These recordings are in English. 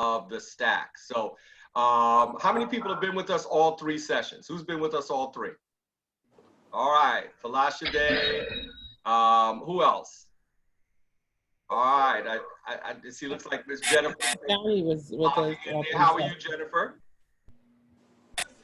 of the stack. So how many people have been with us all 3 sessions? Who's been with us all 3? All right, Falasha Day. Who else? All right, I see. Looks like Miss Jennifer. Johnny was with us. How are you, Jennifer?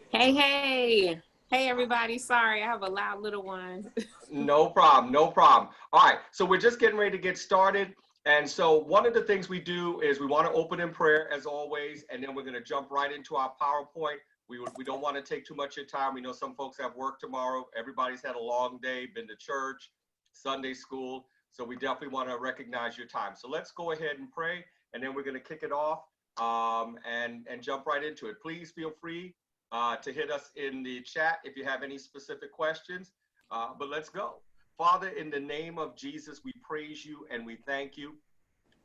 Hey, hey. Hey, everybody. Sorry, I have a loud little one. No problem, no problem. All right, so we're just getting ready to get started. And so one of the things we do is we want to open in prayer as always, and then we're going to jump right into our PowerPoint. We don't want to take too much of your time. We know some folks have work tomorrow. Everybody's had a long day, been to church, Sunday school. So we definitely want to recognize your time. So let's go ahead and pray, and then we're going to kick it off and jump right into it. Please feel free to hit us in the chat if you have any specific questions, but let's go. Father, in the name of Jesus, we praise you and we thank you.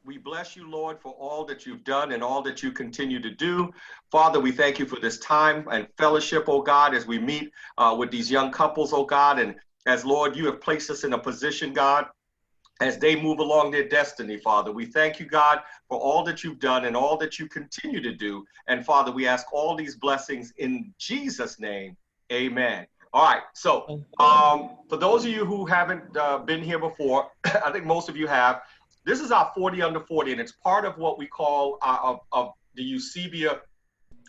We bless you, Lord, for all that you've done and all that you continue to do. Father, we thank you for this time and fellowship, oh God, as we meet with these young couples, oh God, and as, Lord, you have placed us in a position, God, as they move along their destiny, Father. We thank you, God, for all that you've done and all that you continue to do. And Father, we ask all these blessings in Jesus' name. Amen. All right. So for those of you who haven't been here before, I think most of you have, this is our 40 under 40, and it's part of what we call of the Eusebeia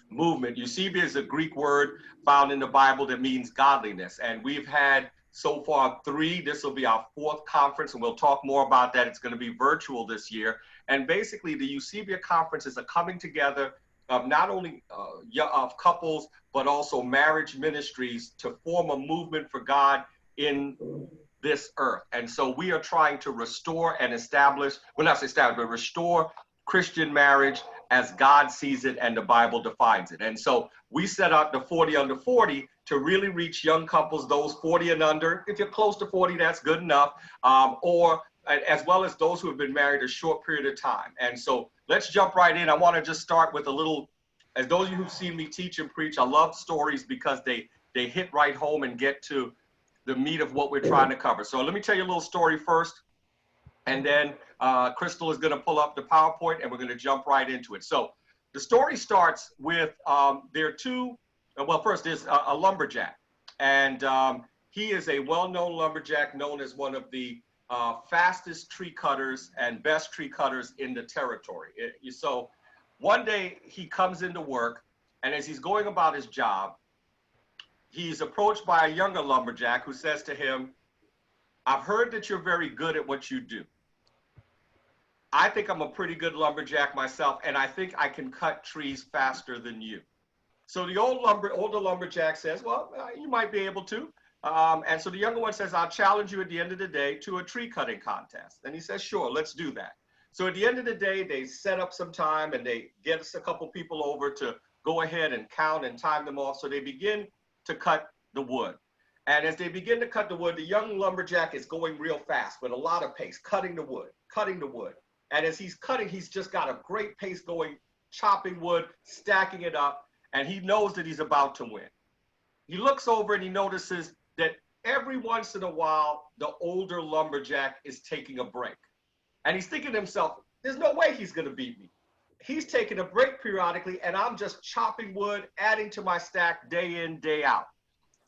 movement. Eusebeia is a Greek word found in the Bible that means godliness. And we've had so far 3. This will be our 4th conference, and we'll talk more about that. It's going to be virtual this year. And basically, the Eusebeia conference is a coming together of not only of couples, but also marriage ministries to form a movement for God in this earth. And so we are trying to restore and establish, well, not establish, but restore Christian marriage as God sees it and the Bible defines it. And so we set out the 40 under 40 to really reach young couples, those 40 and under. If you're close to 40, that's good enough. Or as well as those who have been married a short period of time. And so let's jump right in. I want to just start with a little, as those of you who've seen me teach and preach, I love stories because they hit right home and get to the meat of what we're trying to cover. So let me tell you a little story first. And then Crystal is going to pull up the PowerPoint and we're going to jump right into it. So the story starts with there are 2, well, first there's a lumberjack. And he is a well-known lumberjack known as one of the fastest tree cutters and best tree cutters in the territory. So one day he comes into work, and as he's going about his job, he's approached by a younger lumberjack who says to him, "I've heard that you're very good at what you do. I think I'm a pretty good lumberjack myself, and I think I can cut trees faster than you." So the older lumberjack says, "Well, you might be able to." And so the younger one says, "I'll challenge you at the end of the day to a tree cutting contest." And he says, "Sure, let's do that." So at the end of the day, they set up some time and they get us a couple people over to go ahead and count and time them off. So they begin to cut the wood. And as they begin to cut the wood, the young lumberjack is going real fast with a lot of pace, cutting the wood. And as he's cutting, he's just got a great pace going, chopping wood, stacking it up, and he knows that he's about to win. He looks over and he notices that every once in a while, the older lumberjack is taking a break. And he's thinking to himself, there's no way he's going to beat me. He's taking a break periodically, and I'm just chopping wood, adding to my stack day in, day out.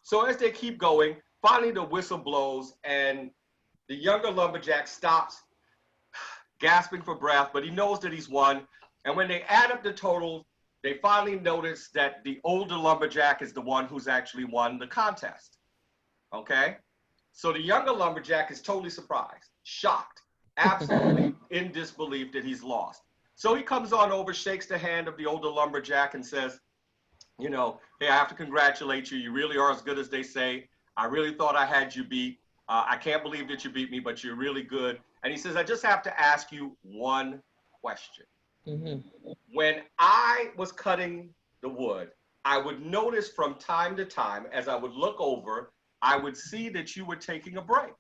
So as they keep going, finally the whistle blows, and the younger lumberjack stops, gasping for breath, but he knows that he's won. And when they add up the total, they finally notice that the older lumberjack is the one who's actually won the contest. Okay? So the younger lumberjack is totally surprised, shocked, absolutely in disbelief that he's lost. So he comes on over, shakes the hand of the older lumberjack and says, "You know, hey, I have to congratulate you. You really are as good as they say. I really thought I had you beat. I can't believe that you beat me, but you're really good." And he says, "I just have to ask you one question. When I was cutting the wood, I would notice from time to time, as I would look over, I would see that you were taking a break.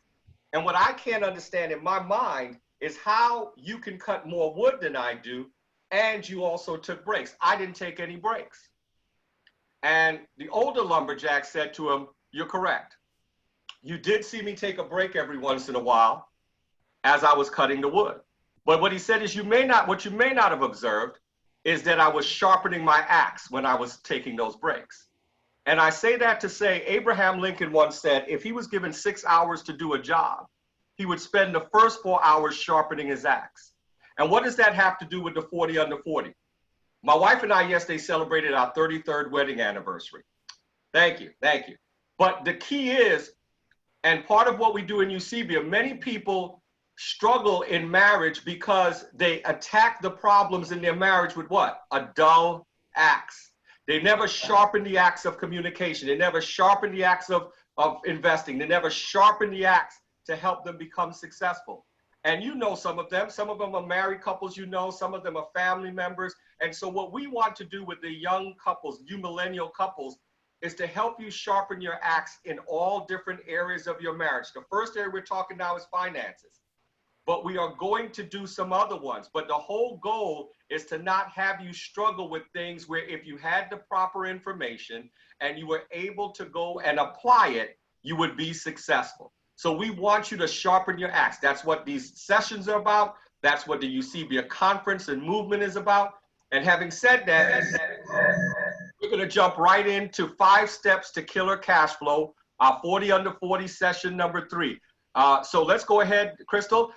And what I can't understand in my mind is how you can cut more wood than I do, and you also took breaks. I didn't take any breaks." And the older lumberjack said to him, "You're correct. You did see me take a break every once in a while as I was cutting the wood. But what he said is what you may not have observed is that I was sharpening my axe when I was taking those breaks. And I say that to say Abraham Lincoln once said if he was given 6 hours to do a job, he would spend the first 4 hours sharpening his axe. And what does that have to do with the 40 under 40? My wife and I yesterday celebrated our 33rd wedding anniversary. Thank you, thank you. But the key is, and part of what we do in Eusebeia, many people struggle in marriage because they attack the problems in their marriage with what? A dull axe. They never sharpen the axe of communication. They never sharpen the axe of investing. They never sharpen the axe to help them become successful. And you know some of them. Some of them are married couples, you know. Some of them are family members. And so what we want to do with the young couples, you millennial couples, is to help you sharpen your axe in all different areas of your marriage. The first area we're talking now is finances. But we are going to do some other ones. But the whole goal is to not have you struggle with things where if you had the proper information and you were able to go and apply it, you would be successful. So we want you to sharpen your axe. That's what these sessions are about. That's what the Eusebeia conference and movement is about. And having said that, we're going to jump right into 5 steps to killer cash flow, our 40 under 40 session number 3. So let's go ahead, Crystal.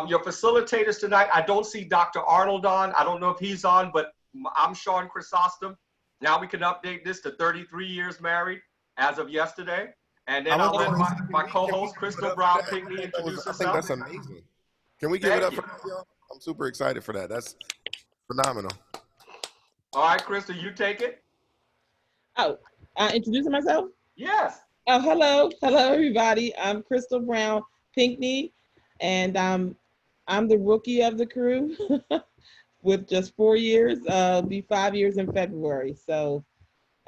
Your facilitators tonight, I don't see Dr. Arnold on. I don't know if he's on, but I'm Sean Chrysostom. Now we can update this to 33 years married as of yesterday. And then I'll let my co-host, Crystal Brown Pinckney, introduce herself. I think that's amazing. Can we give it up for that, y'all? I'm super excited for that. That's phenomenal. All right, Crystal, you take it. Oh, introducing myself? Yes. Oh, hello. Hello, everybody. I'm Crystal Brown Pinckney, and I'm the rookie of the crew with just 4 years. Be 5 years in February. So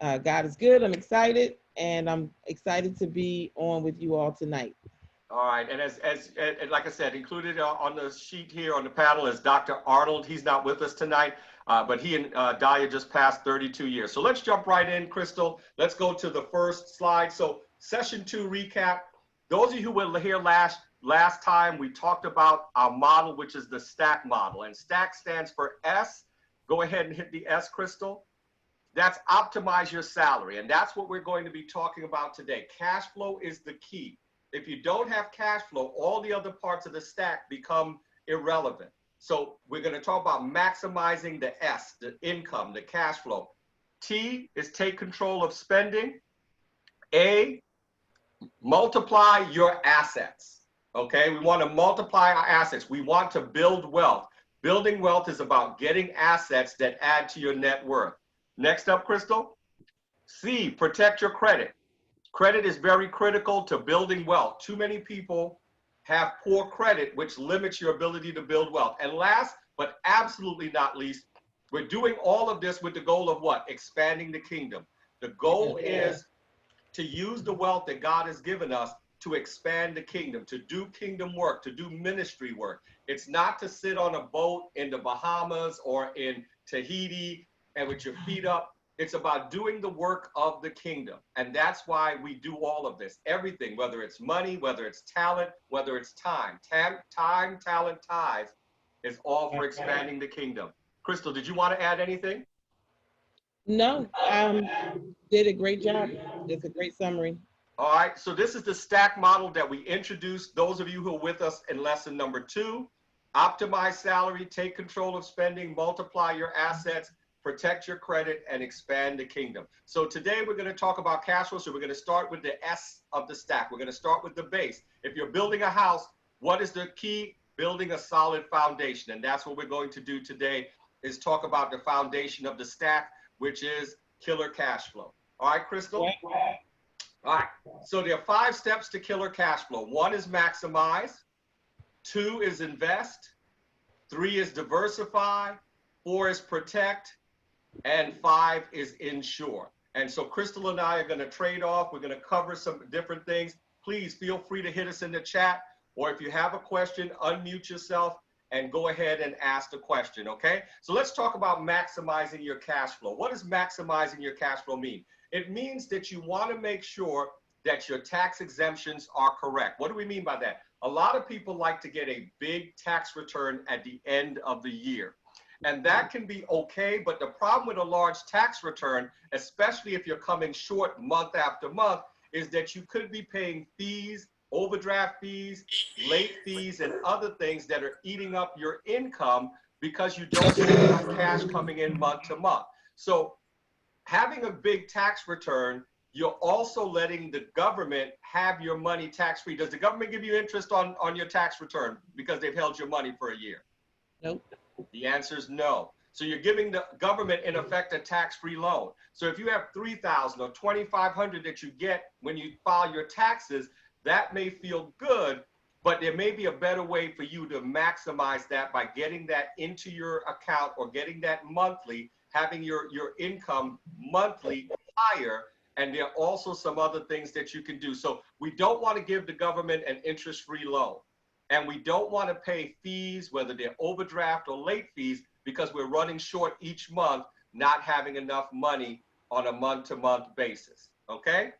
God is good. I'm excited, and I'm excited to be on with you all tonight. All right, and as like I said, included on the sheet here on the panel is Dr. Arnold. He's not with us tonight, but he and Dahlia just passed 32 years. So let's jump right in, Crystal. Let's go to the first slide. So session 2 recap. Those of you who were here last time, we talked about our model, which is the STACK model, and STACK stands for S. Go ahead and hit the S, Crystal. That's optimize your salary, and that's what we're going to be talking about today. Cash flow is the key. If you don't have cash flow, all the other parts of the stack become irrelevant. So we're going to talk about maximizing the S, the income, the cash flow. T is take control of spending. A, multiply your assets. Okay, we want to multiply our assets. We want to build wealth. Building wealth is about getting assets that add to your net worth. Next up, Crystal. C, protect your credit. Credit is very critical to building wealth. Too many people have poor credit, which limits your ability to build wealth. And last, but absolutely not least, we're doing all of this with the goal of what? Expanding the kingdom. The goal is to use the wealth that God has given us to expand the kingdom, to do kingdom work, to do ministry work. It's not to sit on a boat in the Bahamas or in Tahiti and with your feet up. It's about doing the work of the kingdom. And that's why we do all of this. Everything, whether it's money, whether it's talent, whether it's time. Time, talent, ties is all for expanding the kingdom. Crystal, did you want to add anything? No, did a great job. It's a great summary. All right, so this is the STACK model that we introduced. Those of you who are with us in lesson number 2, optimize salary, take control of spending, multiply your assets, protect your credit, and expand the kingdom. So today we're going to talk about cash flow. So we're going to start with the S of the stack. We're going to start with the base. If you're building a house, what is the key? Building a solid foundation. And that's what we're going to do today, is talk about the foundation of the stack, which is killer cash flow. All right, Crystal? All right, so there are 5 steps to killer cash flow. 1 is maximize, 2 is invest, 3 is diversify, 4 is protect, and 5 is insure. And so Crystal and I are going to trade off. We're going to cover some different things. Please feel free to hit us in the chat, or if you have a question, unmute yourself and go ahead and ask the question, okay? So let's talk about maximizing your cash flow. What does maximizing your cash flow mean? It means that you want to make sure that your tax exemptions are correct. What do we mean by that? A lot of people like to get a big tax return at the end of the year. And that can be okay, but the problem with a large tax return, especially if you're coming short month after month, is that you could be paying fees, overdraft fees, late fees, and other things that are eating up your income because you don't see enough cash coming in month to month. So having a big tax return, you're also letting the government have your money tax-free. Does the government give you interest on your tax return because they've held your money for a year? Nope. The answer is no. So you're giving the government, in effect, a tax-free loan. So if you have $3,000 or $2,500 that you get when you file your taxes, that may feel good, but there may be a better way for you to maximize that by getting that into your account or getting that monthly, having your income monthly higher. And there are also some other things that you can do. So we don't want to give the government an interest-free loan. And we don't want to pay fees, whether they're overdraft or late fees, because we're running short each month, not having enough money on a month-to-month basis, okay?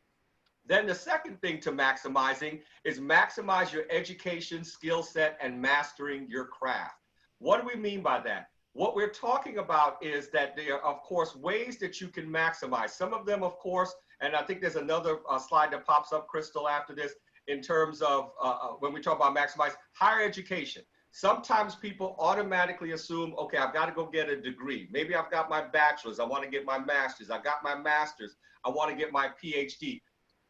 Then the second thing to maximizing is maximize your education, skill set, and mastering your craft. What do we mean by that? What we're talking about is that there are, of course, ways that you can maximize. Some of them, of course, and I think there's another slide that pops up, Crystal, after this, in terms of when we talk about maximize higher education. Sometimes people automatically assume, okay, I've got to go get a degree. Maybe I've got my bachelor's, I want to get my master's. I got my master's, I want to get my PhD.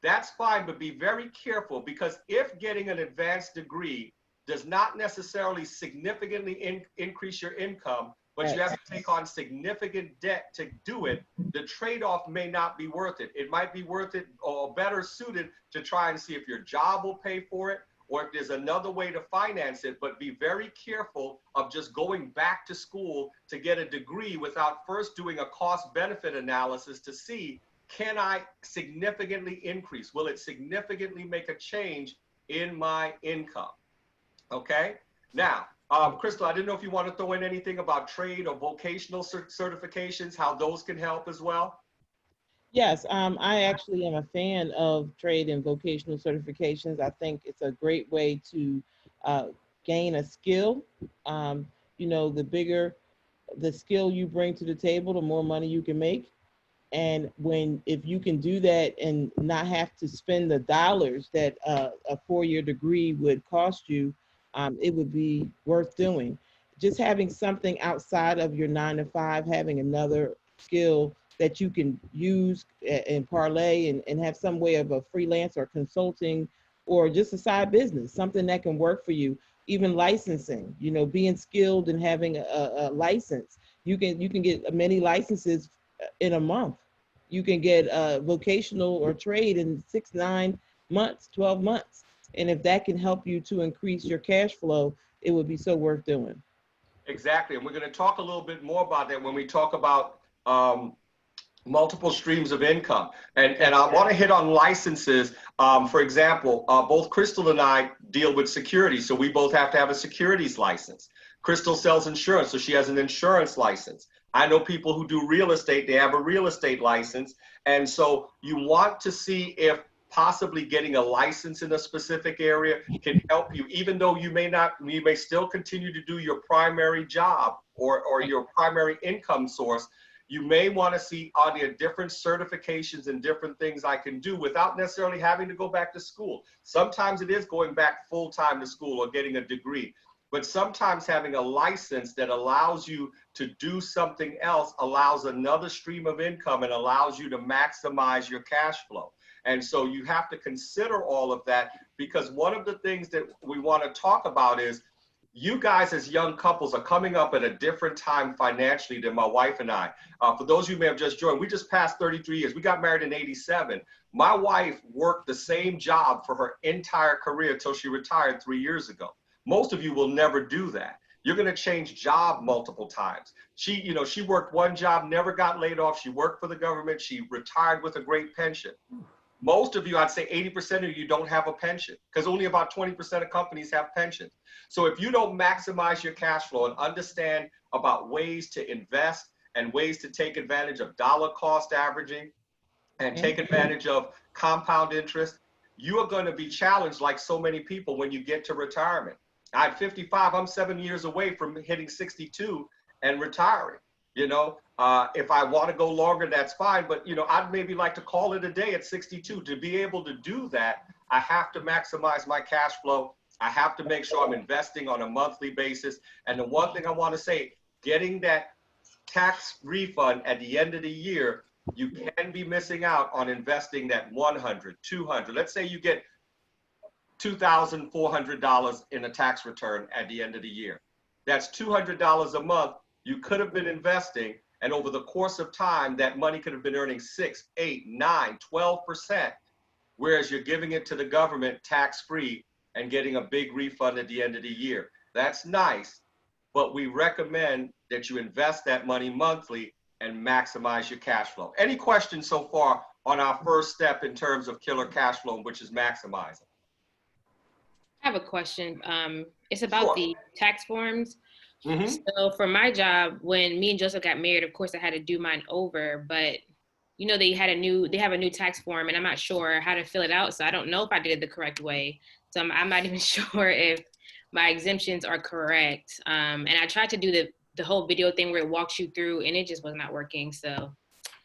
That's fine, but be very careful, because if getting an advanced degree does not necessarily significantly increase your income, but you have to take on significant debt to do it, the trade-off may not be worth it. It might be worth it or better suited to try and see if your job will pay for it or if there's another way to finance it, but be very careful of just going back to school to get a degree without first doing a cost-benefit analysis to see, can I significantly increase? Will it significantly make a change in my income? Okay, now, Crystal, I didn't know if you want to throw in anything about trade or vocational certifications, how those can help as well. Yes, I actually am a fan of trade and vocational certifications. I think it's a great way to gain a skill. You know, the bigger the skill you bring to the table, the more money you can make. And if you can do that and not have to spend the dollars that a 4-year degree would cost you, it would be worth doing. Just having something outside of your 9 to 5, having another skill that you can use and parlay and have some way of a freelance or consulting or just a side business, something that can work for you. Even licensing, you know, being skilled and having a license. You can get many licenses in a month. You can get vocational or trade in 6, 9 months, 12 months. And if that can help you to increase your cash flow, it would be so worth doing. Exactly. And we're going to talk a little bit more about that when we talk about multiple streams of income. And I want to hit on licenses. For example, both Crystal and I deal with security. So we both have to have a securities license. Crystal sells insurance, so she has an insurance license. I know people who do real estate, they have a real estate license. And so you want to see if possibly getting a license in a specific area can help you, even though you may still continue to do your primary job or your primary income source. You may want to see, are there different certifications and different things I can do without necessarily having to go back to school? Sometimes it is going back full time to school or getting a degree. But sometimes having a license that allows you to do something else allows another stream of income and allows you to maximize your cash flow. And so you have to consider all of that, because one of the things that we want to talk about is you guys as young couples are coming up at a different time financially than my wife and I. For those of you who may have just joined, we just passed 33 years. We got married in '87. My wife worked the same job for her entire career until she retired 3 years ago. Most of you will never do that. You're going to change job multiple times. She worked one job, never got laid off. She worked for the government. She retired with a great pension. Most of you, I'd say 80% of you don't have a pension, because only about 20% of companies have pensions. So if you don't maximize your cash flow and understand about ways to invest and ways to take advantage of dollar cost averaging and take advantage of compound interest, you are going to be challenged like so many people when you get to retirement. I'm 55, I'm 7 years away from hitting 62. and retiring. You know, if I want to go longer, that's fine. But, you know, I'd maybe like to call it a day at 62. To be able to do that, I have to maximize my cash flow. I have to make sure I'm investing on a monthly basis. And the one thing I want to say, getting that tax refund at the end of the year, you can be missing out on investing that 100, 200. Let's say you get $2,400 in a tax return at the end of the year. That's $200 a month you could have been investing, and over the course of time, that money could have been earning 6, 8, 9, 12%, whereas you're giving it to the government tax-free and getting a big refund at the end of the year. That's nice, but we recommend that you invest that money monthly and maximize your cash flow. Any questions so far on our first step in terms of killer cash flow, which is maximizing? I have a question. It's about the tax forms. Mm-hmm. So for my job, when me and Joseph got married, of course I had to do mine over, but you know, they have a new tax form and I'm not sure how to fill it out. So I don't know if I did it the correct way. So I'm not even sure if my exemptions are correct. And I tried to do the whole video thing where it walks you through and it just was not working. So.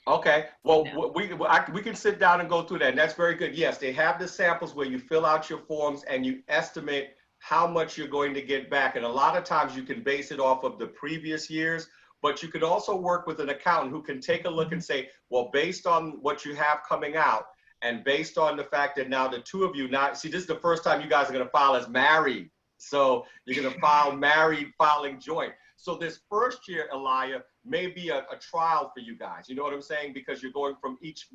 Okay, well, No. we can sit down and go through that, and that's very good. Yes, they have the samples where you fill out your forms and you estimate how much you're going to get back. And a lot of times you can base it off of the previous years, but you could also work with an accountant who can take a look and say, well, based on what you have coming out, and based on the fact that now the two of you, see, this is the first time you guys are going to file as married. So you're going to file married, filing joint. So this first year, Elia, may be a trial for you guys. You know what I'm saying? Because you're going from each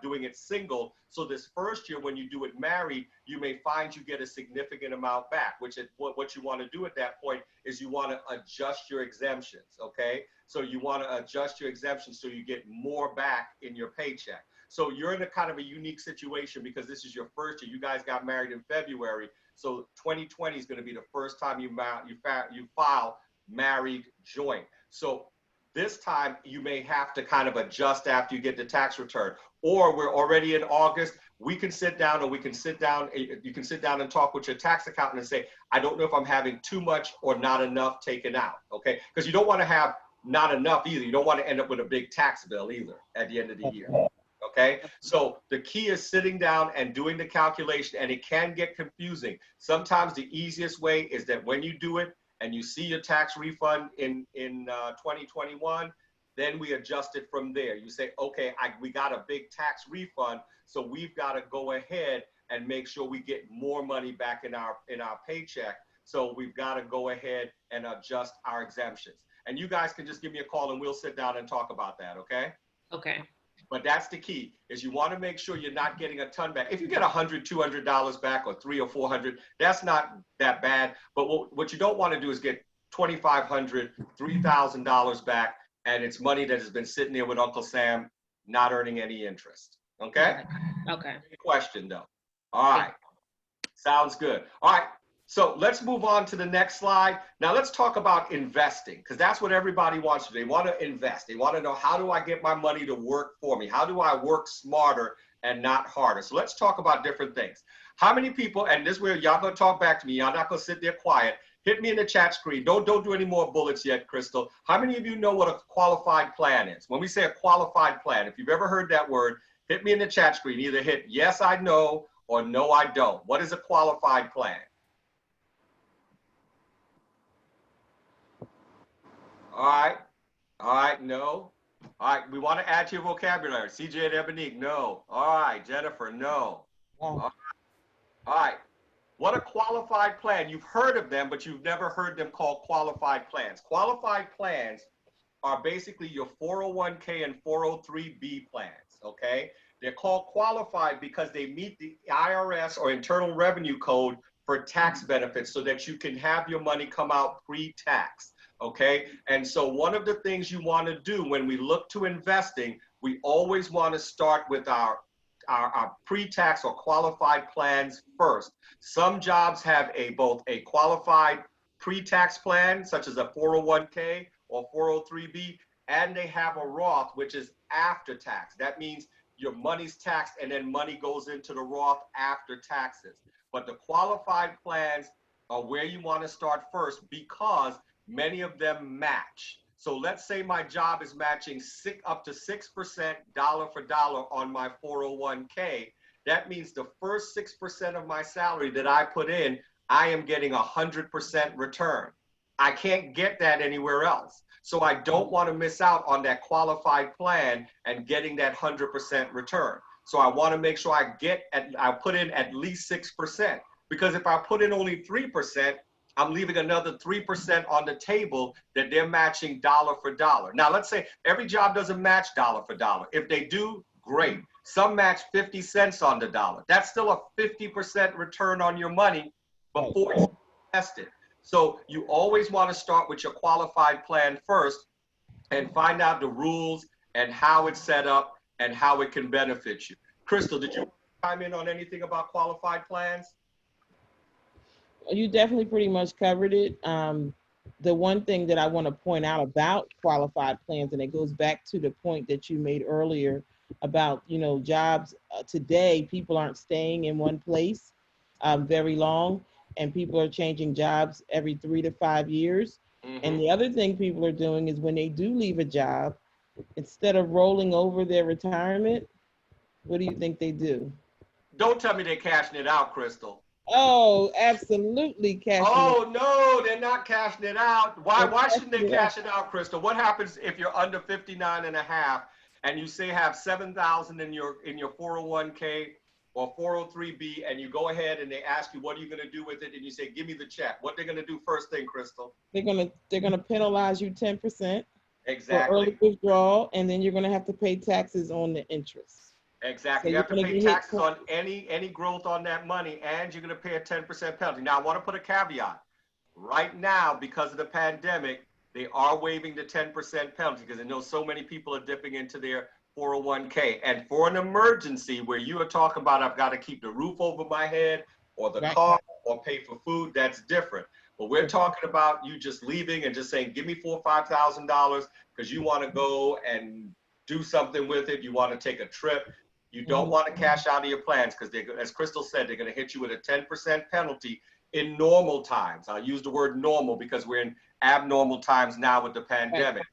doing it single. So this first year, when you do it married, you may find you get a significant amount back, which is what you want to do at that point is you want to adjust your exemptions, okay? So you want to adjust your exemptions so you get more back in your paycheck. So you're in a kind of a unique situation because this is your first year. You guys got married in February. So 2020 is going to be the first time you file married joint. So this time you may have to kind of adjust after you get the tax return, or we're already in August. We can sit down, or you can sit down and talk with your tax accountant and say, I don't know if I'm having too much or not enough taken out. Okay. Because you don't want to have not enough either. You don't want to end up with a big tax bill either at the end of the year. Okay. So the key is sitting down and doing the calculation, and it can get confusing. Sometimes the easiest way is that when you do it, and you see your tax refund in 2021, then we adjust it from there. You say, okay, we got a big tax refund, so we've got to go ahead and make sure we get more money back in our paycheck. So we've got to go ahead and adjust our exemptions. And you guys can just give me a call and we'll sit down and talk about that, okay? Okay. But that's the key, is you want to make sure you're not getting a ton back. If you get $100, $200 back, or $300 or $400, that's not that bad. But what you don't want to do is get $2,500, $3,000 back, and it's money that has been sitting there with Uncle Sam, not earning any interest. Okay? Okay. Good question, though. All right. Sounds good. All right. So let's move on to the next slide. Now let's talk about investing, because that's what everybody wants to do. They want to invest. They want to know, how do I get my money to work for me? How do I work smarter and not harder? So let's talk about different things. How many people, and this is where y'all gonna talk back to me, y'all not gonna sit there quiet. Hit me in the chat screen. Don't do any more bullets yet, Crystal. How many of you know what a qualified plan is? When we say a qualified plan, if you've ever heard that word, hit me in the chat screen. Either hit yes, I know, or no, I don't. What is a qualified plan? All right, no. All right, we want to add to your vocabulary. CJ and Ebonique, no. All right, Jennifer, no. All right, what a qualified plan. You've heard of them, but you've never heard them called qualified plans. Qualified plans are basically your 401k and 403b plans, okay? They're called qualified because they meet the IRS or Internal Revenue Code for tax benefits so that you can have your money come out pre-tax. Okay, and so one of the things you want to do when we look to investing, we always want to start with our pre-tax or qualified plans first. Some jobs have both a qualified pre-tax plan, such as a 401k or 403b, and they have a Roth, which is after tax. That means your money's taxed and then money goes into the Roth after taxes. But the qualified plans are where you want to start first, because many of them match. So let's say my job is matching up to 6% dollar for dollar on my 401k. That means the first 6% of my salary that I put in, I am getting 100% return. I can't get that anywhere else. So I don't want to miss out on that qualified plan and getting that 100% return. So I want to make sure I put in at least 6%, because if I put in only 3%, I'm leaving another 3% on the table that they're matching dollar for dollar. Now, let's say every job doesn't match dollar for dollar. If they do, great. Some match 50 cents on the dollar. That's still a 50% return on your money before you invest it. So you always want to start with your qualified plan first and find out the rules and how it's set up and how it can benefit you. Crystal, did you chime in on anything about qualified plans? You definitely pretty much covered it. The one thing that I want to point out about qualified plans, and it goes back to the point that you made earlier about, jobs today, people aren't staying in one place very long, and people are changing jobs every 3 to 5 years. Mm-hmm. And the other thing people are doing is when they do leave a job, instead of rolling over their retirement, what do you think they do? Don't tell me they're cashing it out, Crystal. Oh, absolutely cashing it. Oh, no, they're not cashing it out. Why shouldn't they cash it out, Crystal? What happens if you're under 59 and a half and you say have 7,000 in your 401k or 403b, and you go ahead and they ask you, what are you going to do with it? And you say, give me the check. What they're going to do first thing, Crystal? They're gonna penalize you 10% Exactly. for early withdrawal, and then you're gonna have to pay taxes on the interest. Exactly. So you have to pay taxes on any growth on that money, and you're going to pay a 10% penalty. Now, I want to put a caveat. Right now, because of the pandemic, they are waiving the 10% penalty because they know so many people are dipping into their 401k. And for an emergency where you are talking about, I've got to keep the roof over my head or the car or pay for food, that's different. But we're talking about you just leaving and just saying, give me $4,000 or $5,000 because you want to go and do something with it. You want to take a trip. You don't want to cash out of your plans because, as Crystal said, they're going to hit you with a 10% penalty in normal times. I'll use the word normal because we're in abnormal times now with the pandemic.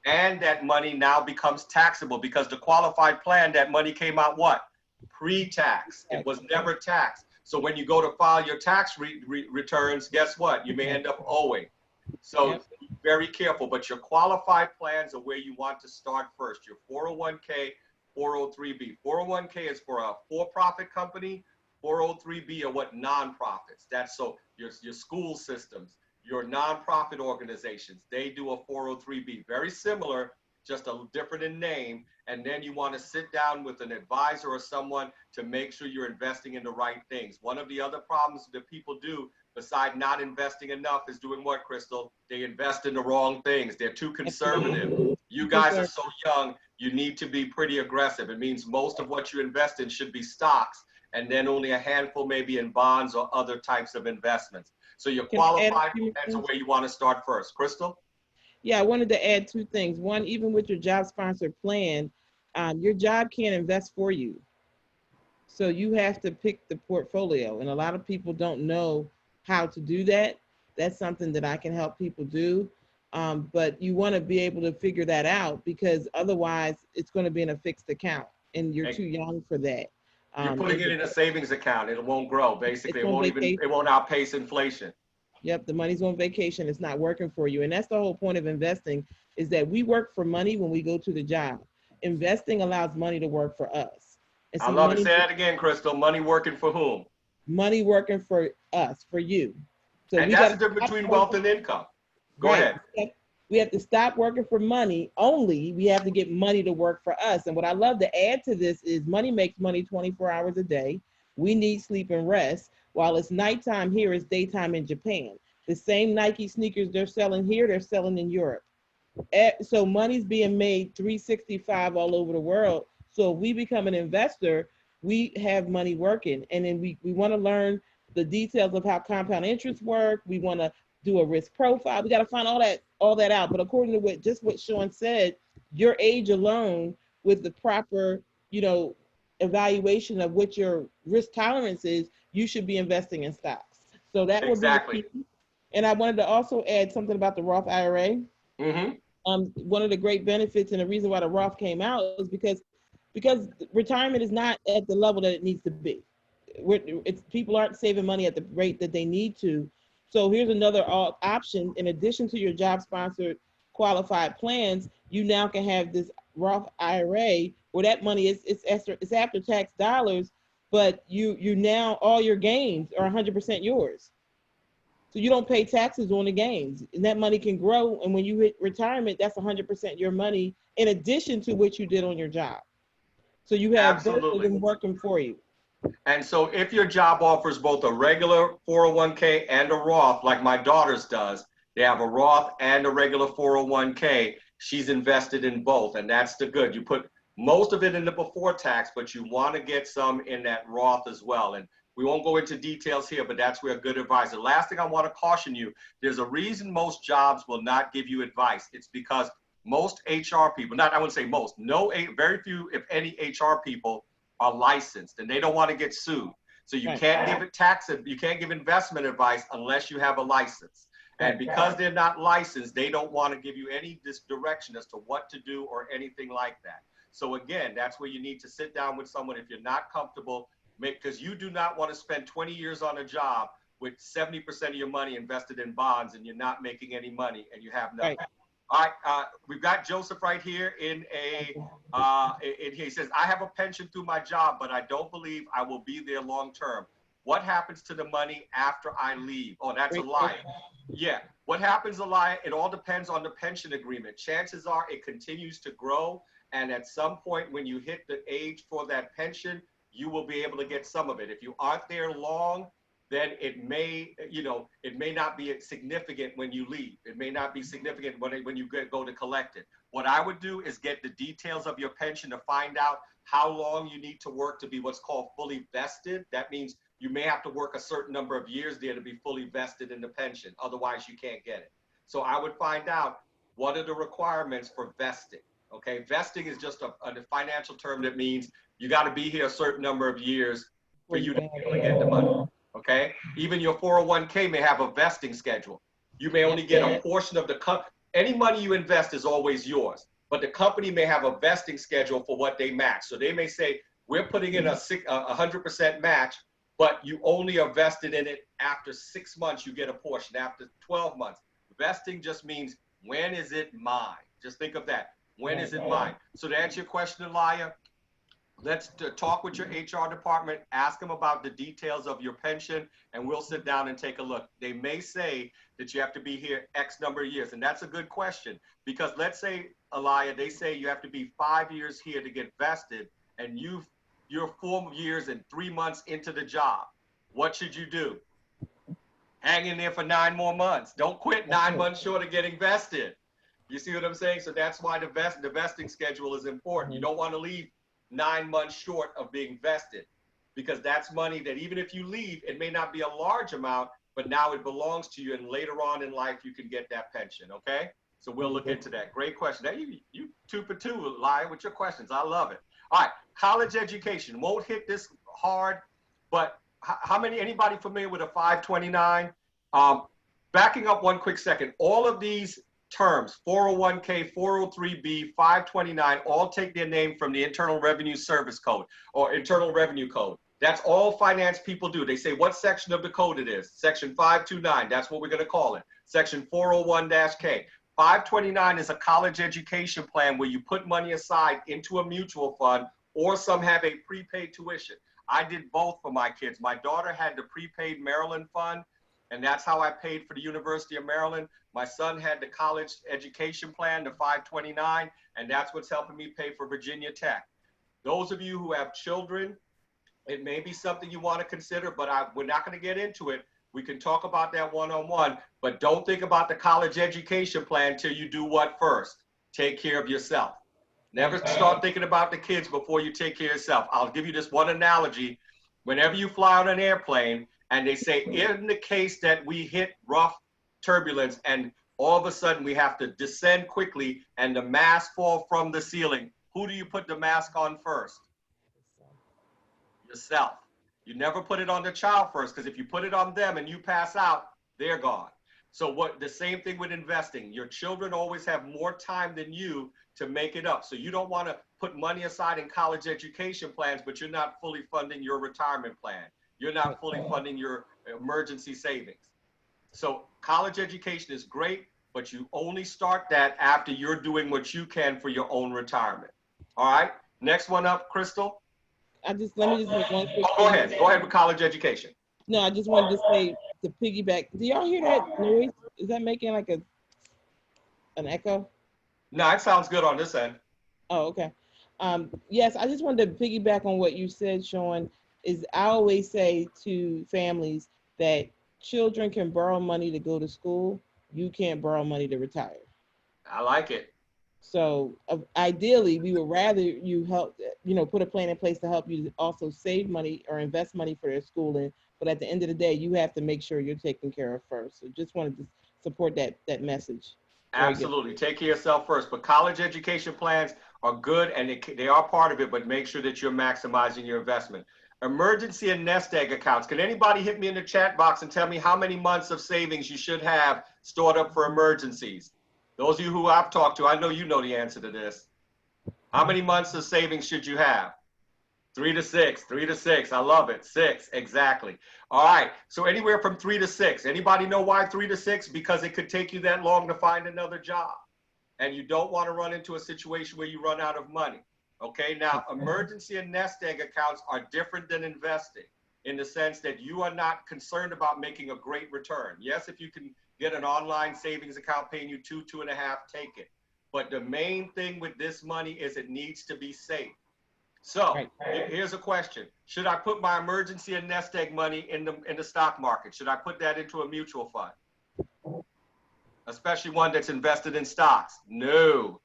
And that money now becomes taxable because the qualified plan, that money came out what? Pre-tax. It was never taxed. So when you go to file your tax returns, guess what? You may end up owing. So be very careful. But your qualified plans are where you want to start first. Your 401k, 403b. 401k is for a for-profit company. 403b are what nonprofits. That's so your school systems, your nonprofit organizations, they do a 403b. Very similar, just a different in name. And then you want to sit down with an advisor or someone to make sure you're investing in the right things. One of the other problems that people do, besides not investing enough, is doing what, Crystal? They invest in the wrong things. They're too conservative. You guys are so young. You need to be pretty aggressive. It means most of what you invest in should be stocks, and then only a handful maybe in bonds or other types of investments. So your qualified plans are where you want to start first. Crystal? Yeah, I wanted to add 2 things. One, even with your job sponsored plan, your job can't invest for you. So you have to pick the portfolio. And a lot of people don't know how to do that. That's something that I can help people do. But you want to be able to figure that out because otherwise it's going to be in a fixed account and you're too young for that. You're putting it in a savings account. It won't grow. Basically, it won't outpace inflation. Yep, the money's on vacation. It's not working for you. And that's the whole point of investing, is that we work for money when we go to the job. Investing allows money to work for us. I love it. Say that again, Crystal. Money working for whom? Money working for us, for you. So and that's the difference between wealth and income. Go ahead. We have to stop working for money only. We have to get money to work for us. And what I love to add to this is money makes money 24 hours a day. We need sleep and rest. While it's nighttime here, it's daytime in Japan. The same Nike sneakers they're selling here, they're selling in Europe. So money's being made 365 all over the world. So if we become an investor, we have money working. And then we want to learn the details of how compound interest work. We want to do a risk profile. We got to find all that out. But according to what Sean said, your age alone with the proper, evaluation of what your risk tolerance is, you should be investing in stocks. So that would be the key. And I wanted to also add something about the Roth IRA. Mm-hmm. One of the great benefits and the reason why the Roth came out is because retirement is not at the level that it needs to be. People aren't saving money at the rate that they need to. So here's another option. In addition to your job sponsored qualified plans, you now can have this Roth IRA where that money it's after tax dollars, but you now all your gains are 100% yours. So you don't pay taxes on the gains, and that money can grow. And when you hit retirement, that's 100% your money in addition to what you did on your job. So you have both of Absolutely. them working for you. And so if your job offers both a regular 401k and a Roth, like my daughter's does, they have a Roth and a regular 401k, she's invested in both. And that's the good. You put most of it in the before tax, but you want to get some in that Roth as well. And we won't go into details here, but that's where a good advisor. Last thing I want to caution you, there's a reason most jobs will not give you advice. It's because most HR people, I wouldn't say most, very few, if any HR people are licensed and they don't want to get sued. So you can't give you can't give investment advice unless you have a license. And because they're not licensed, they don't want to give you any direction as to what to do or anything like that. So again, that's where you need to sit down with someone if you're not comfortable, because you do not want to spend 20 years on a job with 70% of your money invested in bonds and you're not making any money and you have nothing. Right. All right, we've got Joseph right here in he says, I have a pension through my job, but I don't believe I will be there long term. What happens to the money after I leave? Oh, that's a lie. Yeah, what happens, Elia? It all depends on the pension agreement. Chances are it continues to grow, and at some point when you hit the age for that pension, you will be able to get some of it. If you aren't there long, then it may not be significant when you leave. It may not be significant when you go to collect it. What I would do is get the details of your pension to find out how long you need to work to be what's called fully vested. That means you may have to work a certain number of years there to be fully vested in the pension. Otherwise, you can't get it. So I would find out what are the requirements for vesting. Okay, vesting is just a financial term that means you got to be here a certain number of years for you to be able to get the money. Okay, even your 401k may have a vesting schedule. You may only get a portion of any money you invest is always yours, but the company may have a vesting schedule for what they match. So they may say, we're putting in a 100% match, but you only are vested in it after 6 months, you get a portion, after 12 months. Vesting just means, when is it mine? Just think of that. When is it mine? So to answer your question, Elia, let's talk with your HR department, ask them about the details of your pension, and we'll sit down and take a look. They may say that you have to be here X number of years, and that's a good question, because let's say, Elia, they say you have to be 5 years here to get vested, and you're 4 years and 3 months into the job. What should you do? Hang in there for 9 more months. Don't quit 9 months short of getting vested. You see what I'm saying? So that's why the vesting schedule is important. You don't want to leave 9 months short of being vested, because that's money that even if you leave, it may not be a large amount, but now it belongs to you, and later on in life you can get that pension. Okay, so we'll look into that. Great question. Now you 2 for 2, Elia, with your questions. I love it. All right, college education. Won't hit this hard, but anybody familiar with a 529? Backing up one quick second, all of these terms, 401k, 403b, 529, all take their name from the Internal Revenue Service Code or Internal Revenue Code. That's all finance people do. They say what section of the code it is. Section 529, that's what we're going to call it. Section 401-K. 529 is a college education plan where you put money aside into a mutual fund, or some have a prepaid tuition. I did both for my kids. My daughter had the prepaid Maryland fund, and that's how I paid for the University of Maryland. My son had the college education plan, the 529, and that's what's helping me pay for Virginia Tech. Those of you who have children, it may be something you want to consider, but we're not going to get into it. We can talk about that one-on-one, but don't think about the college education plan until you do what first? Take care of yourself. Never start thinking about the kids before you take care of yourself. I'll give you this one analogy. Whenever you fly on an airplane and they say, in the case that we hit rough turbulence and all of a sudden we have to descend quickly and the mask fall from the ceiling, who do you put the mask on first? Yourself. You never put it on the child first, because if you put it on them and you pass out, they're gone. So the same thing with investing. Your children always have more time than you to make it up. So you don't want to put money aside in college education plans, but you're not fully funding your retirement plan. You're not fully funding your emergency savings. So college education is great, but you only start that after you're doing what you can for your own retirement. All right. Next one up, Crystal. Let me just make one quick Go thing. ahead. Go ahead with college education. No, I just wanted to say, to piggyback. Do y'all hear that noise? Is that making like an echo? No, it sounds good on this end. Oh, okay. Yes, I just wanted to piggyback on what you said, Sean. Is I always say to families that children can borrow money to go to school. You can't borrow money to retire. I like it. So ideally, we would rather you help, put a plan in place to help you also save money or invest money for their schooling. But at the end of the day, you have to make sure you're taken care of first. So just wanted to support that message. Absolutely. Take care of yourself first. But college education plans are good and they are part of it, but make sure that you're maximizing your investment. Emergency and nest egg accounts. Can anybody hit me in the chat box and tell me how many months of savings you should have stored up for emergencies? Those of you who I've talked to, I know you know the answer to this. How many months of savings should you have? 3 to 6, 3 to 6. I love it. 6, exactly. All right. So anywhere from 3 to 6. Anybody know why 3 to 6? Because it could take you that long to find another job. And you don't want to run into a situation where you run out of money. Okay. Now, emergency and nest egg accounts are different than investing in the sense that you are not concerned about making a great return. Yes, if you can get an online savings account paying you 2, 2.5, take it. But the main thing with this money is it needs to be safe. So here's a question. Should I put my emergency and nest egg money in the stock market? Should I put that into a mutual fund? Especially one that's invested in stocks? No,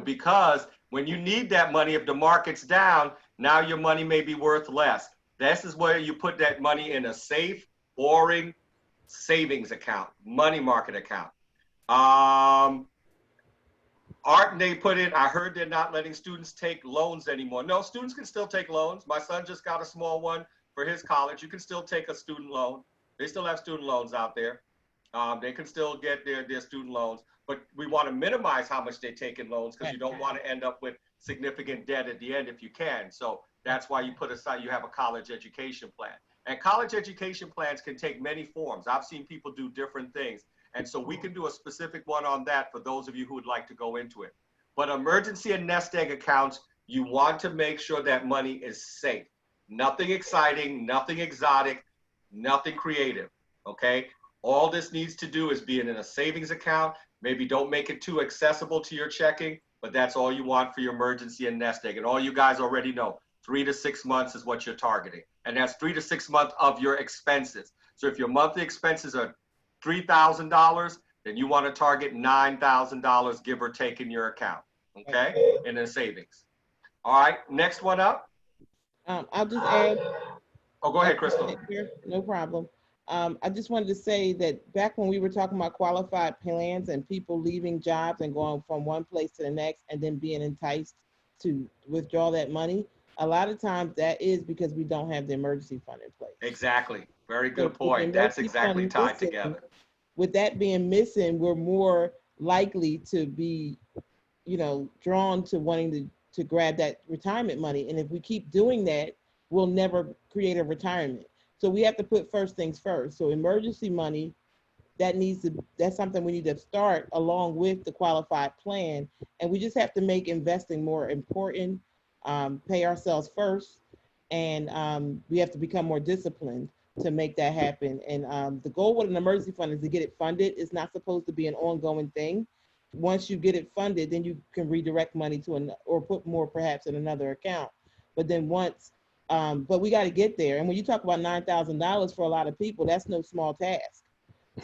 because when you need that money, if the market's down, now your money may be worth less. This is where you put that money in a safe, boring savings account, money market account. Art, they put in, I heard they're not letting students take loans anymore. No, students can still take loans. My son just got a small one for his college. You can still take a student loan. They still have student loans out there. They can still get their student loans, but we want to minimize how much they take in loans because you don't want to end up with significant debt at the end if you can. So that's why you put aside, you have a college education plan. And college education plans can take many forms. I've seen people do different things. And so we can do a specific one on that for those of you who would like to go into it. But emergency and nest egg accounts, you want to make sure that money is safe. Nothing exciting, nothing exotic, nothing creative, okay? All this needs to do is be in a savings account. Maybe don't make it too accessible to your checking, but that's all you want for your emergency and nest egg. And all you guys already know, 3 to 6 months is what you're targeting. And that's 3 to 6 months of your expenses. So if your monthly expenses are $3,000, then you want to target $9,000, give or take, in your account, okay? In the savings. All right, next one up. I'll just add. Oh, go ahead, Crystal. No problem. I just wanted to say that back when we were talking about qualified plans and people leaving jobs and going from one place to the next and then being enticed to withdraw that money, a lot of times that is because we don't have the emergency fund in place. Exactly. Very good point. That's exactly tied together. With that being missing, we're more likely to be, drawn to wanting to grab that retirement money. And if we keep doing that, we'll never create a retirement. So we have to put first things first. So emergency money, that's something we need to start along with the qualified plan. And we just have to make investing more important, pay ourselves first, and we have to become more disciplined to make that happen. And the goal with an emergency fund is to get it funded. It's not supposed to be an ongoing thing. Once you get it funded, then you can redirect money or put more perhaps in another account. But then but we got to get there. And when you talk about $9,000 for a lot of people, that's no small task.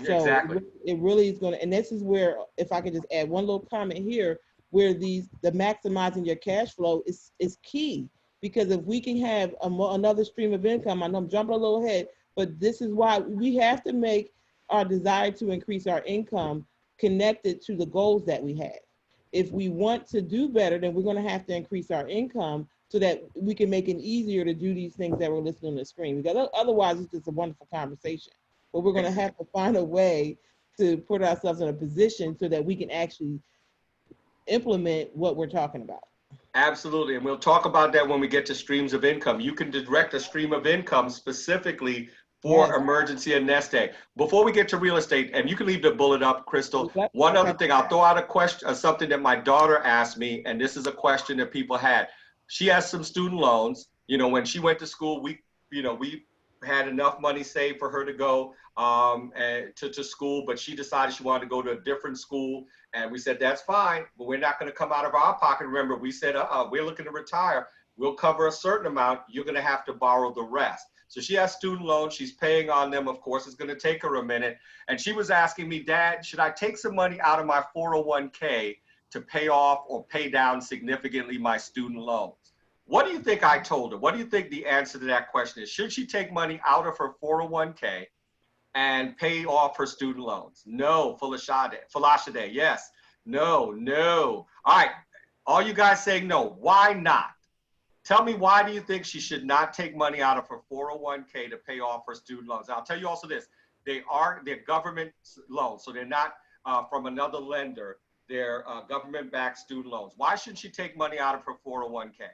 So exactly. It really is going to, and this is where, if I could just add one little comment here, where the maximizing your cash flow is key. Because if we can have another stream of income, I know I'm jumping a little ahead, but this is why we have to make our desire to increase our income connected to the goals that we have. If we want to do better, then we're going to have to increase our income so that we can make it easier to do these things that we're listening on the screen. Because otherwise, it's just a wonderful conversation. But we're going to have to find a way to put ourselves in a position so that we can actually implement what we're talking about. Absolutely. And we'll talk about that when we get to streams of income. You can direct a stream of income specifically for Yes. emergency and nest egg. Before we get to real estate, and you can leave the bullet up, Crystal. Yep. One Okay. other thing, I'll throw out a question, something that my daughter asked me, and this is a question that people had. She has some student loans. You know, when she went to school, we had enough money saved for her to go to school, but she decided she wanted to go to a different school. And we said, that's fine, but we're not going to come out of our pocket. Remember, we said, we're looking to retire. We'll cover a certain amount. You're going to have to borrow the rest. So she has student loans. She's paying on them. Of course, it's going to take her a minute. And she was asking me, Dad, should I take some money out of my 401k to pay off or pay down significantly my student loans? What do you think I told her? What do you think the answer to that question is? Should she take money out of her 401k and pay off her student loans? No, Falashade, yes. No, no. All right, all you guys saying no. Why not? Tell me, why do you think she should not take money out of her 401k to pay off her student loans? I'll tell you also this. They're government loans, so they're not from another lender. They're government-backed student loans. Why shouldn't she take money out of her 401k?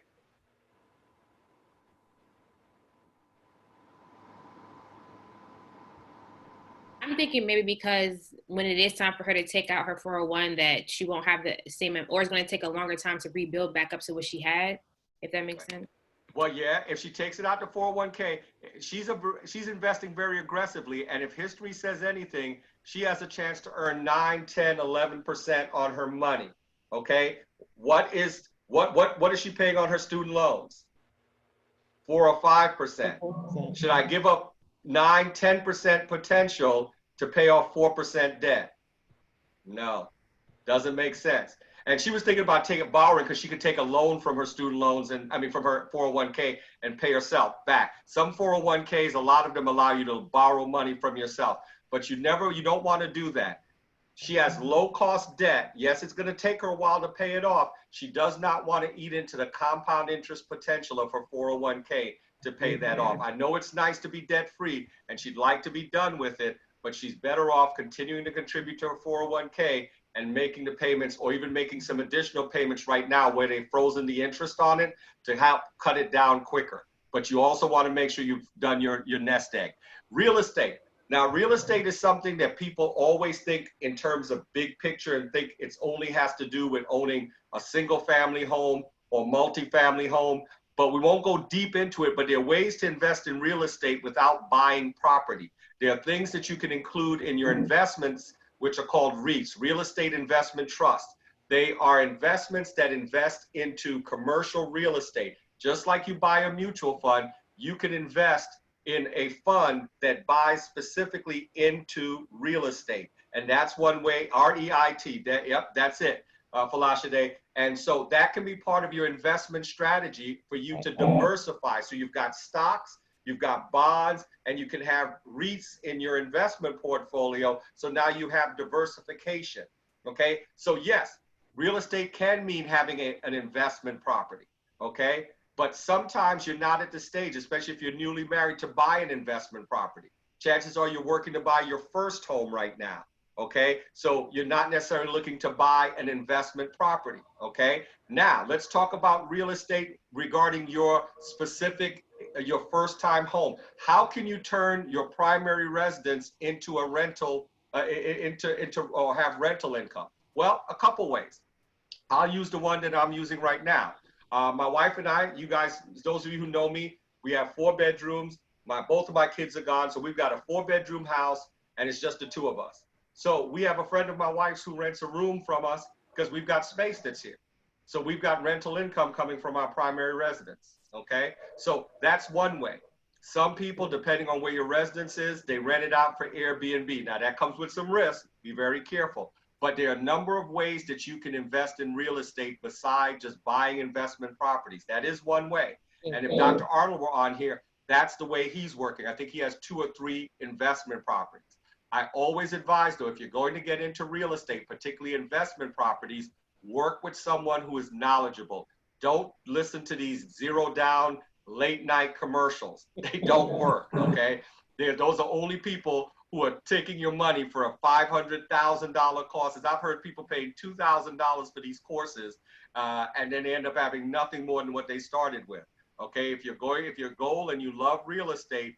I'm thinking maybe because when it is time for her to take out her 401, that she won't have the same, or it's going to take a longer time to rebuild back up to what she had, if that makes sense. Well, yeah, if she takes it out to 401k, she's investing very aggressively. And if history says anything, she has a chance to earn 9, 10, 11% on her money. Okay. What is she paying on her student loans? 4 or 5%. Should I give up 9, 10% potential to pay off 4% debt? No, doesn't make sense. And she was thinking about borrowing because she could take a loan from her student loans from her 401k and pay herself back. Some 401ks, a lot of them allow you to borrow money from yourself, but you don't want to do that. She has low cost debt. Yes, it's going to take her a while to pay it off. She does not want to eat into the compound interest potential of her 401k to pay that off. I know it's nice to be debt free and she'd like to be done with it, but she's better off continuing to contribute to her 401k and making the payments, or even making some additional payments right now where they've frozen the interest on it to help cut it down quicker. But you also want to make sure you've done your nest egg. Real estate. Now, real estate is something that people always think in terms of big picture and think it's only has to do with owning a single family home or multifamily home, but we won't go deep into it. But there are ways to invest in real estate without buying property. There are things that you can include in your investments, which are called REITs, Real Estate Investment Trust. They are investments that invest into commercial real estate. Just like you buy a mutual fund, you can invest in a fund that buys specifically into real estate. And that's one way, REIT, that's it, Falashade. And so that can be part of your investment strategy for you to diversify. So you've got stocks, you've got bonds, and you can have REITs in your investment portfolio. So now you have diversification, okay? So yes, real estate can mean having an investment property, okay? But sometimes you're not at the stage, especially if you're newly married, to buy an investment property. Chances are you're working to buy your first home right now, okay? So you're not necessarily looking to buy an investment property, okay? Now, let's talk about real estate regarding your first time home. How can you turn your primary residence into a rental, or have rental income? Well, a couple ways. I'll use the one that I'm using right now. My wife and I, you guys, those of you who know me, we have 4 bedrooms. Both of my kids are gone. So we've got a 4-bedroom house and it's just the 2 of us. So we have a friend of my wife's who rents a room from us because we've got space that's here. So we've got rental income coming from our primary residence, okay? So that's one way. Some people, depending on where your residence is, they rent it out for Airbnb. Now that comes with some risk, be very careful. But there are a number of ways that you can invest in real estate besides just buying investment properties. That is one way. And if Dr. Arnold were on here, that's the way he's working. I think he has 2 or 3 investment properties. I always advise, though, if you're going to get into real estate, particularly investment properties, work with someone who is knowledgeable. Don't listen to these zero down late night commercials. They don't work, okay? Those are only people who are taking your money for a $500,000 courses. I've heard people paying $2,000 for these courses, and then they end up having nothing more than what they started with. Okay, if your goal and you love real estate,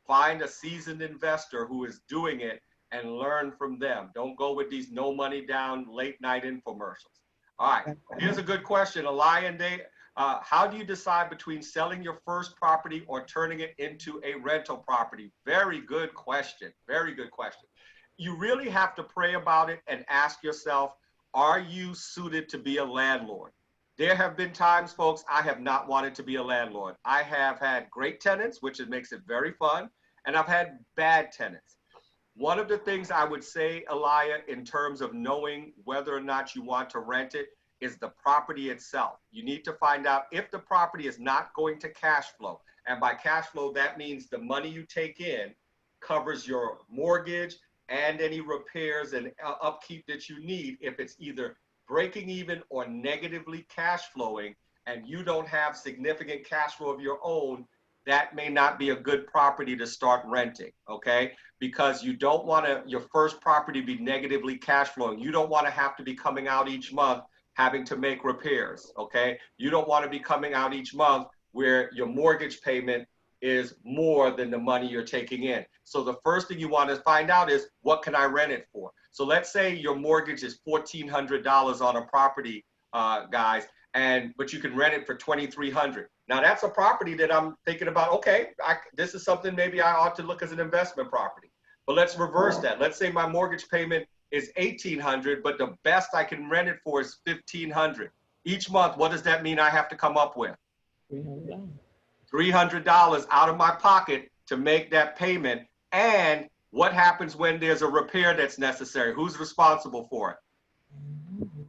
find a seasoned investor who is doing it and learn from them. Don't go with these no money down late night infomercials. All right, here's a good question. Elia and Dave, how do you decide between selling your first property or turning it into a rental property? Very good question. Very good question. You really have to pray about it and ask yourself, are you suited to be a landlord? There have been times, folks, I have not wanted to be a landlord. I have had great tenants, which makes it very fun, and I've had bad tenants. One of the things I would say, Elia, in terms of knowing whether or not you want to rent it is the property itself. You need to find out if the property is not going to cash flow. And by cash flow, that means the money you take in covers your mortgage and any repairs and upkeep that you need. If it's either breaking even or negatively cash flowing, and you don't have significant cash flow of your own, that may not be a good property to start renting, okay? Because you don't want your first property be negatively cash flowing. You don't want to have to be coming out each month having to make repairs, okay? You don't want to be coming out each month where your mortgage payment is more than the money you're taking in. So the first thing you want to find out is, what can I rent it for? So let's say your mortgage is $1,400 on a property, guys, but you can rent it for $2,300. Now that's a property that I'm thinking about, okay, this is something maybe I ought to look as an investment property. But let's reverse that. Let's say my mortgage payment is $1,800, but the best I can rent it for is $1,500. Each month, what does that mean I have to come up with? $300. $300 out of my pocket to make that payment. And what happens when there's a repair that's necessary? Who's responsible for it?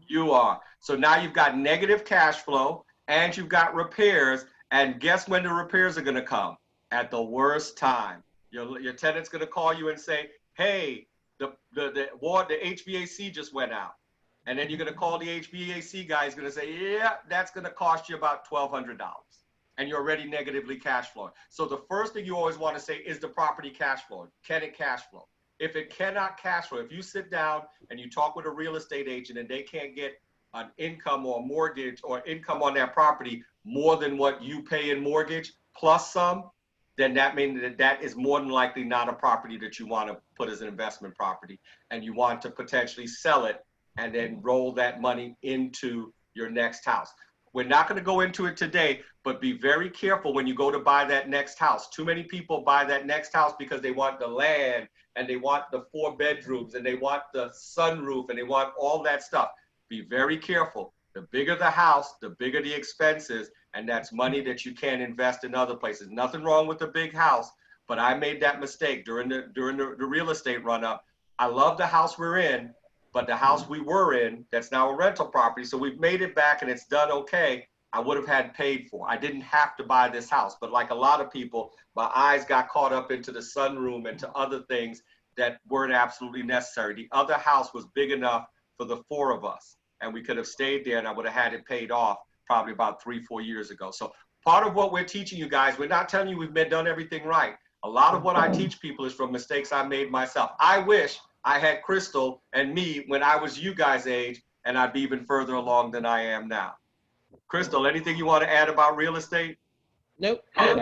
You are. So now you've got negative cash flow and you've got repairs. And guess when the repairs are going to come? At the worst time. Your tenant's going to call you and say, hey, the HVAC just went out. And then you're going to call the HVAC guy. He's going to say, yeah, that's going to cost you about $1,200. And you're already negatively cash flowing. So the first thing you always want to say is the property cash flowing. Can it cash flow? If it cannot cash flow, if you sit down and you talk with a real estate agent and they can't get an income or a mortgage or income on their property more than what you pay in mortgage plus some, then that means that is more than likely not a property that you want to put as an investment property. And you want to potentially sell it and then roll that money into your next house. We're not going to go into it today, but be very careful when you go to buy that next house. Too many people buy that next house because they want the land and they want the 4 bedrooms and they want the sunroof and they want all that stuff. Be very careful. The bigger the house, the bigger the expenses, and that's money that you can't invest in other places. Nothing wrong with a big house, but I made that mistake during the real estate run-up. I love the house we're in, but the house we were in, that's now a rental property, so we've made it back and it's done okay, I would have had paid for. I didn't have to buy this house, but like a lot of people, my eyes got caught up into the sunroom and to other things that weren't absolutely necessary. The other house was big enough for the 4 of us, and we could have stayed there and I would have had it paid off probably about 3-4 years ago. So part of what we're teaching you guys, we're not telling you we've done everything right. A lot of what I teach people is from mistakes I made myself. I wish I had Crystal and me when I was you guys' age, and I'd be even further along than I am now. Crystal, anything you want to add about real estate? Nope. All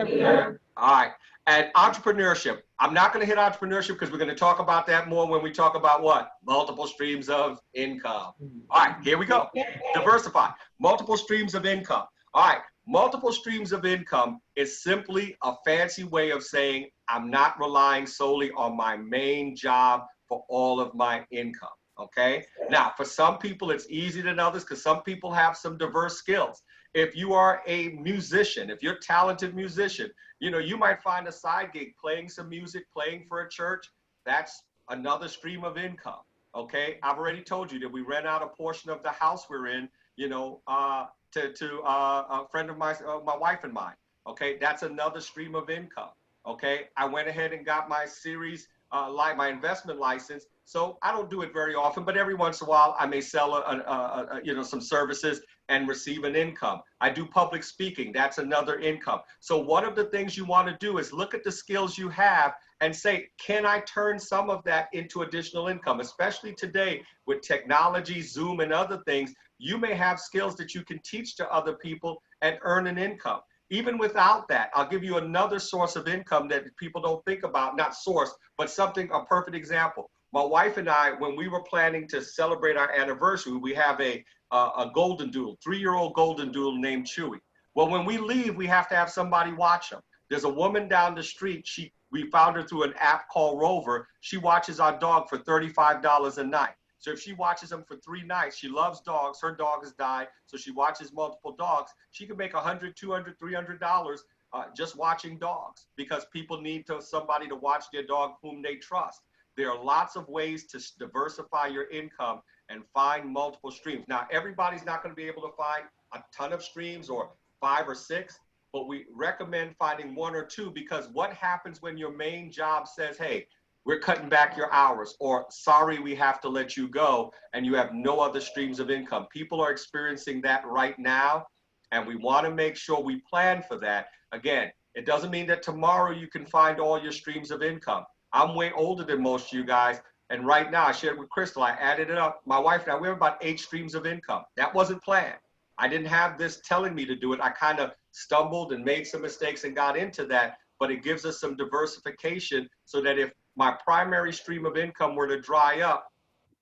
right. And entrepreneurship. I'm not going to hit entrepreneurship because we're going to talk about that more when we talk about what? Multiple streams of income. All right, here we go. Diversify. Multiple streams of income. All right. Multiple streams of income is simply a fancy way of saying I'm not relying solely on my main job for all of my income. Okay. Now, for some people, it's easier than others because some people have some diverse skills. If you are a musician, if you're a talented musician, you might find a side gig playing some music, playing for a church. That's another stream of income. Okay. I've already told you that we rent out a portion of the house we're in, to a friend of mine, my wife and mine. Okay. That's another stream of income. Okay. I went ahead and got my series, my investment license. So I don't do it very often, but every once in a while I may sell some services and receive an income. I do public speaking. That's another income. So one of the things you want to do is look at the skills you have and say, can I turn some of that into additional income? Especially today with technology, Zoom, and other things, you may have skills that you can teach to other people and earn an income. Even without that, I'll give you another source of income that people don't think about, not source, but something, a perfect example. My wife and I, when we were planning to celebrate our anniversary, we have a golden doodle, 3-year-old golden doodle named Chewy. Well, when we leave, we have to have somebody watch him. There's a woman down the street. We found her through an app called Rover. She watches our dog for $35 a night. So if she watches him for 3 nights, she loves dogs. Her dog has died, so she watches multiple dogs. She can make $100, $200, $300 just watching dogs, because people need somebody to watch their dog whom they trust. There are lots of ways to diversify your income and find multiple streams. Now, everybody's not going to be able to find a ton of streams or 5 or 6, but we recommend finding 1 or 2, because what happens when your main job says, hey, we're cutting back your hours, or sorry, we have to let you go, and you have no other streams of income. People are experiencing that right now, and we want to make sure we plan for that. Again, it doesn't mean that tomorrow you can find all your streams of income. I'm way older than most of you guys, and right now, I shared with Crystal, I added it up. My wife and I, we have about 8 streams of income. That wasn't planned. I didn't have this telling me to do it. I kind of stumbled and made some mistakes and got into that, but it gives us some diversification so that if my primary stream of income were to dry up,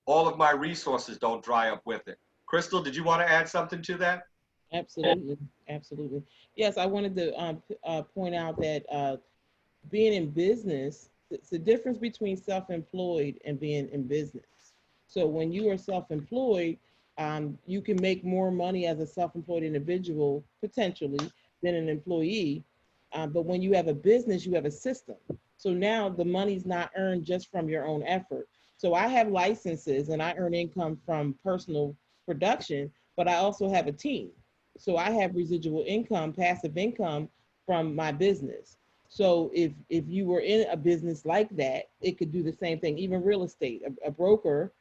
all of my resources don't dry up with it. Crystal, did you want to add something to that? Absolutely, absolutely. Yes, I wanted to point out that being in business, it's the difference between self-employed and being in business. So when you are self-employed, you can make more money as a self-employed individual, potentially, than an employee. But when you have a business, you have a system. So now the money's not earned just from your own effort. So I have licenses and I earn income from personal production, but I also have a team. So I have residual income, passive income from my business. So if you were in a business like that, it could do the same thing. Even real estate, a broker,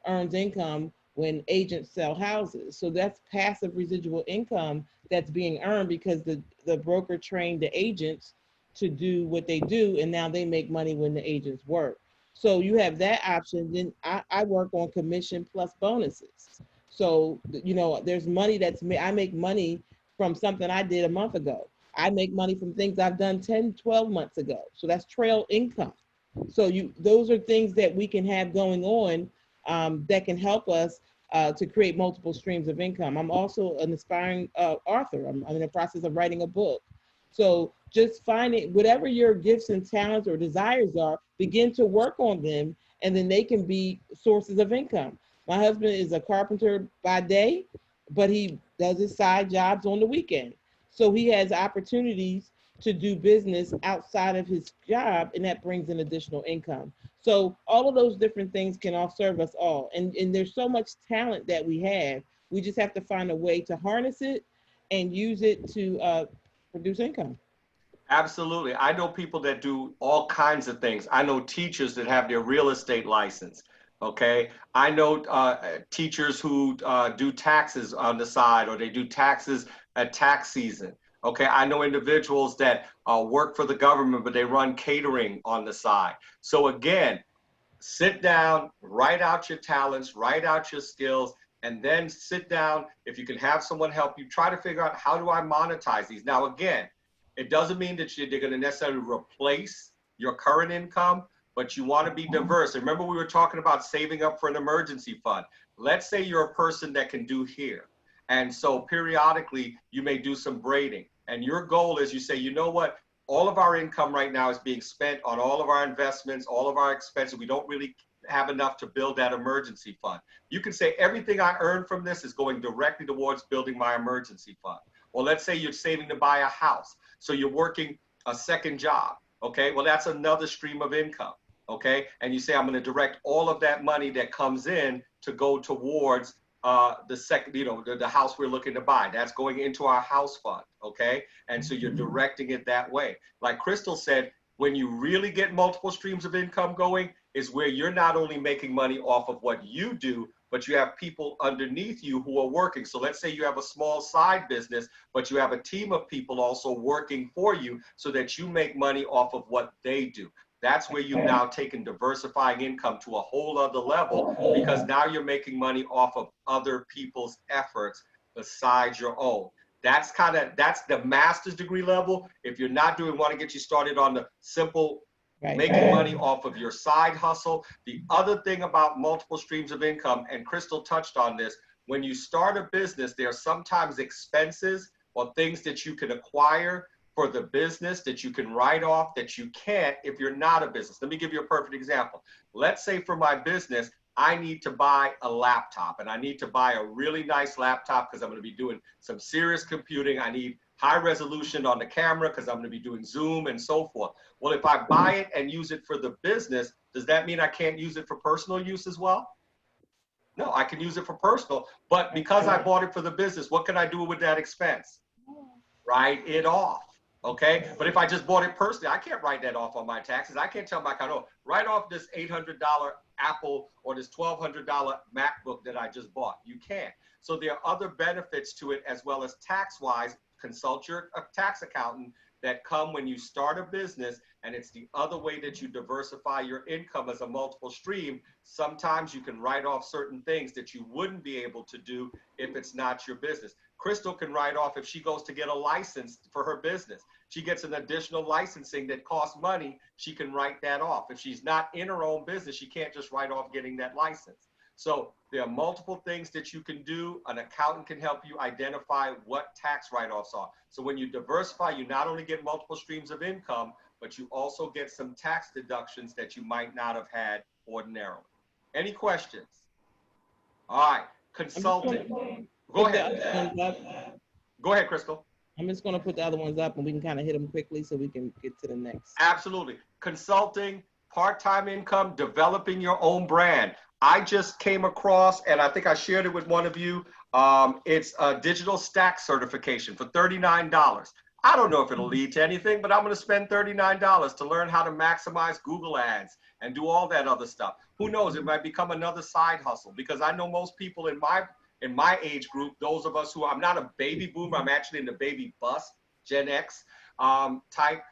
earns income when agents sell houses. So that's passive residual income that's being earned because the broker trained the agents to do what they do, and now they make money when the agents work. So you have that option. Then I work on commission plus bonuses. So, there's money I make money from something I did a month ago. I make money from things I've done 10, 12 months ago. So that's trail income. So those are things that we can have going on that can help us to create multiple streams of income. I'm also an aspiring author. I'm in the process of writing a book. So just finding whatever your gifts and talents or desires are, begin to work on them, and then they can be sources of income. My husband is a carpenter by day, but he does his side jobs on the weekend. So he has opportunities to do business outside of his job, and that brings in additional income. So all of those different things can all serve us all. And there's so much talent that we have. We just have to find a way to harness it and use it to produce income. Absolutely. I know people that do all kinds of things. I know teachers that have their real estate license. Okay. I know teachers who do taxes on the side, or they do taxes at tax season. Okay. I know individuals that work for the government, but they run catering on the side. So again, sit down, write out your talents, write out your skills, and then sit down. If you can have someone help you, try to figure out, how do I monetize these? Now, again, it doesn't mean that they're going to necessarily replace your current income, but you want to be diverse. And remember, we were talking about saving up for an emergency fund. Let's say you're a person that can do hair. And so periodically you may do some braiding. And your goal is, you say, you know what? All of our income right now is being spent on all of our investments, all of our expenses. We don't really have enough to build that emergency fund. You can say everything I earn from this is going directly towards building my emergency fund. Or let's say you're saving to buy a house. So you're working a second job. Okay, well, that's another stream of income. Okay, and you say, I'm going to direct all of that money that comes in to go towards the second, the house we're looking to buy. That's going into our house fund. Okay, and so you're directing it that way. Like Crystal said, when you really get multiple streams of income going, is where you're not only making money off of what you do, but you have people underneath you who are working. So let's say you have a small side business, but you have a team of people also working for you so that you make money off of what they do. That's where you've now taken diversifying income to a whole other level, because now you're making money off of other people's efforts besides your own. That's the master's degree level. If you're not doing, want to get you started on the simple making money off of your side hustle. The other thing about multiple streams of income, and Crystal touched on this, when you start a business, there are sometimes expenses or things that you can acquire for the business that you can write off that you can't if you're not a business. Let me give you a perfect example. Let's say for my business, I need to buy a laptop, and I need to buy a really nice laptop because I'm going to be doing some serious computing. I need high resolution on the camera because I'm going to be doing Zoom and so forth. Well, if I buy it and use it for the business, does that mean I can't use it for personal use as well? No, I can use it for personal, but because I bought it for the business, what can I do with that expense? Write it off. Okay, but if I just bought it personally, I can't write that off on my taxes. I can't tell my account, oh, write off this $800 Apple or this $1,200 MacBook that I just bought. You can't. So there are other benefits to it as well as tax-wise. Consult your tax accountant that come when you start a business, and it's the other way that you diversify your income as a multiple stream. Sometimes you can write off certain things that you wouldn't be able to do if it's not your business. Crystal can write off if she goes to get a license for her business. She gets an additional licensing that costs money, she can write that off. If she's not in her own business, she can't just write off getting that license. So there are multiple things that you can do. An accountant can help you identify what tax write-offs are. So when you diversify, you not only get multiple streams of income, but you also get some tax deductions that you might not have had ordinarily. Any questions? All right, consulting. Go ahead. Go ahead, Crystal. I'm just going to put the other ones up and we can kind of hit them quickly so we can get to the next. Absolutely. Consulting, part-time income, developing your own brand. I just came across, and I think I shared it with one of you, it's a digital stack certification for $39. I don't know if it'll lead to anything, but I'm going to spend $39 to learn how to maximize Google ads and do all that other stuff. Who knows, it might become another side hustle, because I know most people in my age group, those of us who, I'm not a baby boomer, I'm actually in the baby bust, Gen X type,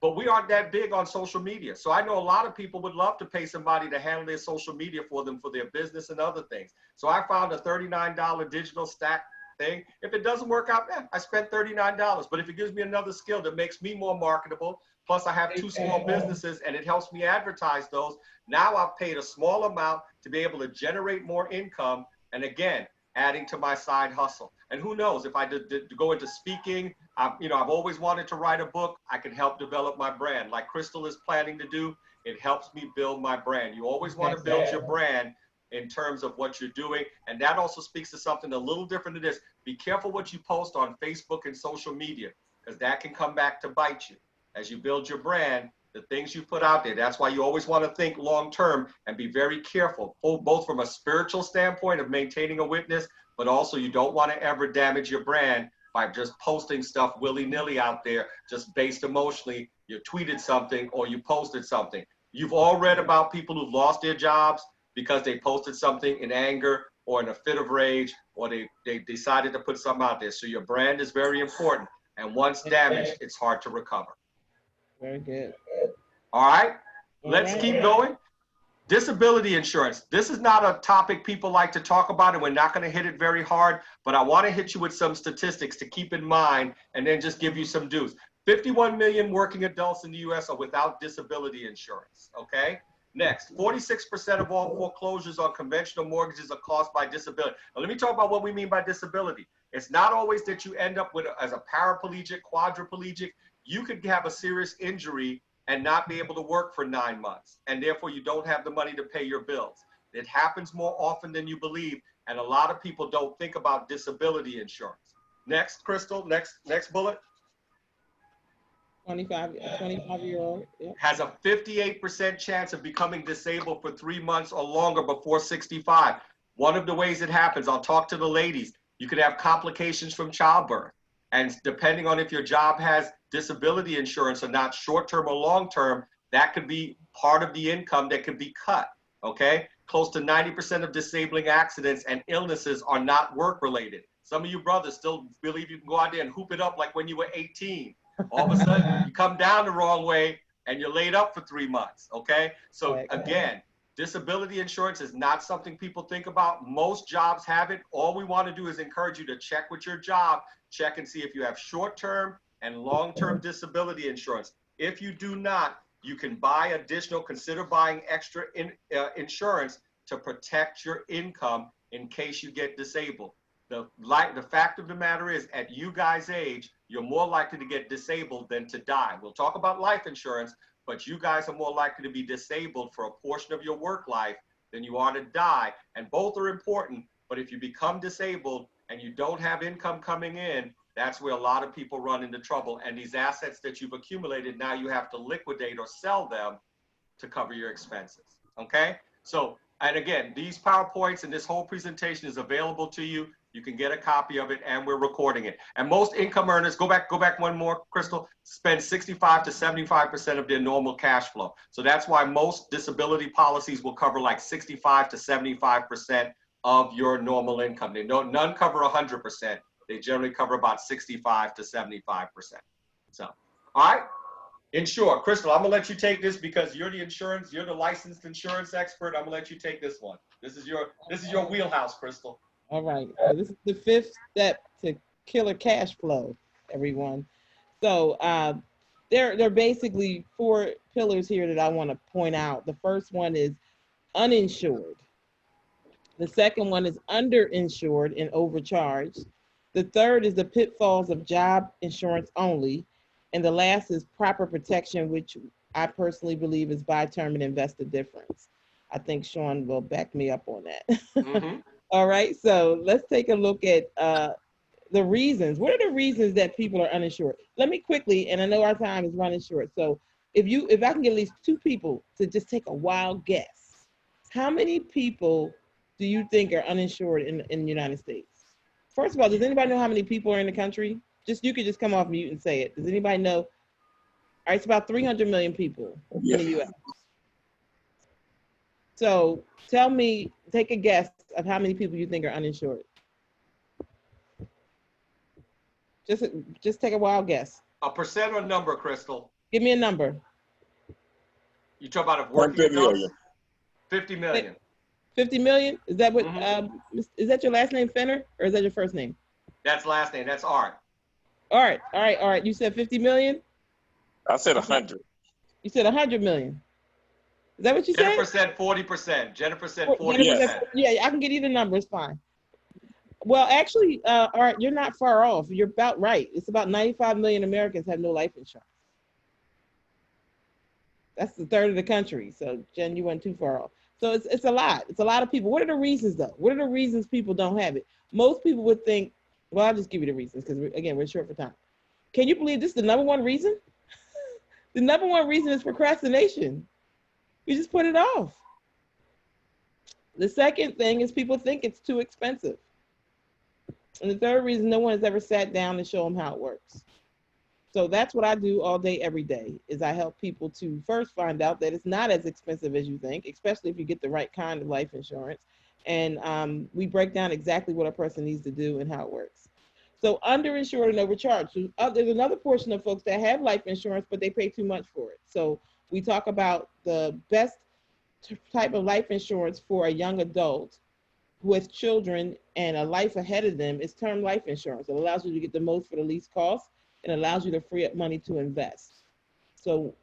but we aren't that big on social media. So I know a lot of people would love to pay somebody to handle their social media for them for their business and other things. So I found a $39 digital stack thing. If it doesn't work out, I spent $39. But if it gives me another skill that makes me more marketable, plus I have 2 small businesses and it helps me advertise those, now I've paid a small amount to be able to generate more income. And again, adding to my side hustle. And who knows, if I did go into speaking, I've always wanted to write a book. I can help develop my brand. Like Crystal is planning to do, it helps me build my brand. You always want to build your brand in terms of what you're doing. And that also speaks to something a little different than this. Be careful what you post on Facebook and social media, because that can come back to bite you. As you build your brand, the things you put out there, that's why you always want to think long-term and be very careful, both from a spiritual standpoint of maintaining a witness, but also you don't want to ever damage your brand by just posting stuff willy-nilly out there, just based emotionally. You tweeted something or you posted something. You've all read about people who've lost their jobs because they posted something in anger or in a fit of rage, or they decided to put something out there. So your brand is very important. And once damaged, it's hard to recover. Very good. All right, let's keep going. Disability insurance. This is not a topic people like to talk about, and we're not going to hit it very hard, but I want to hit you with some statistics to keep in mind and then just give you some dues. 51 million working adults in the US are without disability insurance, okay? Next, 46% of all foreclosures on conventional mortgages are caused by disability. Now, let me talk about what we mean by disability. It's not always that you end up with, as a paraplegic, quadriplegic. You could have a serious injury and not be able to work for 9 months, and therefore you don't have the money to pay your bills. It happens more often than you believe, and a lot of people don't think about disability insurance. Next, Crystal, next bullet. 25-year-old. Yep. Has a 58% chance of becoming disabled for 3 months or longer before 65. One of the ways it happens, I'll talk to the ladies, you could have complications from childbirth. And depending on if your job has disability insurance or not, short-term or long-term, that could be part of the income that could be cut, okay? Close to 90% of disabling accidents and illnesses are not work-related. Some of you brothers still believe you can go out there and hoop it up like when you were 18. All of a sudden, you come down the wrong way, and you're laid up for 3 months, okay? So Right. again, disability insurance is not something people think about. Most jobs have it. All we want to do is encourage you to check with your job, check and see if you have short-term and long-term disability insurance. If you do not, you can buy additional, consider buying extra insurance to protect your income in case you get disabled. The fact of the matter is, at you guys' age, you're more likely to get disabled than to die. We'll talk about life insurance, but you guys are more likely to be disabled for a portion of your work life than you are to die. And both are important, but if you become disabled and you don't have income coming in, that's where a lot of people run into trouble. And these assets that you've accumulated, now you have to liquidate or sell them to cover your expenses, okay? So, and again, these PowerPoints and this whole presentation is available to you. You can get a copy of it, and we're recording it. And most income earners, go back one more, Crystal, spend 65 to 75% of their normal cash flow. So that's why most disability policies will cover like 65 to 75% of your normal income. None cover 100%. They generally cover about 65 to 75%. So, all right. Insure. Crystal, I'm gonna let you take this because you're the licensed insurance expert. I'm gonna let you take this one. This is your wheelhouse, Crystal. All right. So this is the fifth step to killer cash flow, everyone. So there are basically 4 pillars here that I want to point out. The first one is uninsured. The second one is underinsured and overcharged. The third is the pitfalls of job insurance only. And the last is proper protection, which I personally believe is buy term and invest the difference. I think Sean will back me up on that. Mm-hmm. All right, so let's take a look at the reasons. What are the reasons that people are uninsured? Let me quickly, and I know our time is running short. So if I can get at least 2 people to just take a wild guess, how many people do you think are uninsured in the United States? First of all, does anybody know how many people are in the country? You could just come off mute and say it. Does anybody know? All right, it's about 300 million people in the U.S. So tell me, take a guess of how many people you think are uninsured. Just take a wild guess. A percent or number, Crystal? Give me a number. You talk about working adults? 50 million. 50 million? Is that what? Mm-hmm. Is that your last name, Fenner, or is that your first name? That's last name. That's Art. All right. You said 50 million? I said 100. You said 100 million. Is that what you said? Jennifer said 40%. Jennifer said 40%. Yeah, I can get either number. It's fine. Well, actually, all right, you're not far off. You're about right. It's about 95 million Americans have no life insurance. That's the third of the country. So, Jen, you went too far off. So it's a lot. It's a lot of people. What are the reasons, though? What are the reasons people don't have it? Most people would think, well, I'll just give you the reasons because, again, we're short for time. Can you believe this is the number one reason? The number one reason is procrastination. We just put it off. The second thing is people think it's too expensive. And the third reason, no one has ever sat down and show them how it works. So that's what I do all day, every day, is I help people to first find out that it's not as expensive as you think, especially if you get the right kind of life insurance. And we break down exactly what a person needs to do and how it works. So underinsured and overcharged. So, there's another portion of folks that have life insurance, but they pay too much for it. So we talk about the best type of life insurance for a young adult with children and a life ahead of them is term life insurance. It allows you to get the most for the least cost and allows you to free up money to invest. So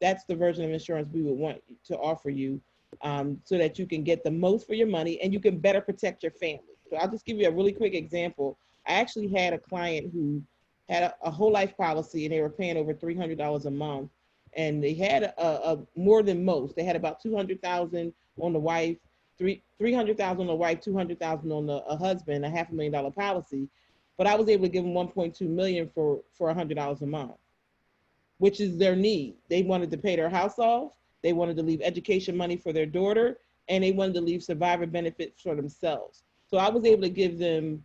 that's the version of insurance we would want to offer you so that you can get the most for your money and you can better protect your family. So I'll just give you a really quick example. I actually had a client who had a whole life policy and they were paying over $300 a month. And they had a more than most. They had about $200,000 on the wife, $300,000 on the wife, $200,000 on the husband, a $500,000 policy. But I was able to give them $1.2 million for $100 a month, which is their need. They wanted to pay their house off. They wanted to leave education money for their daughter, and they wanted to leave survivor benefits for themselves. So I was able to give them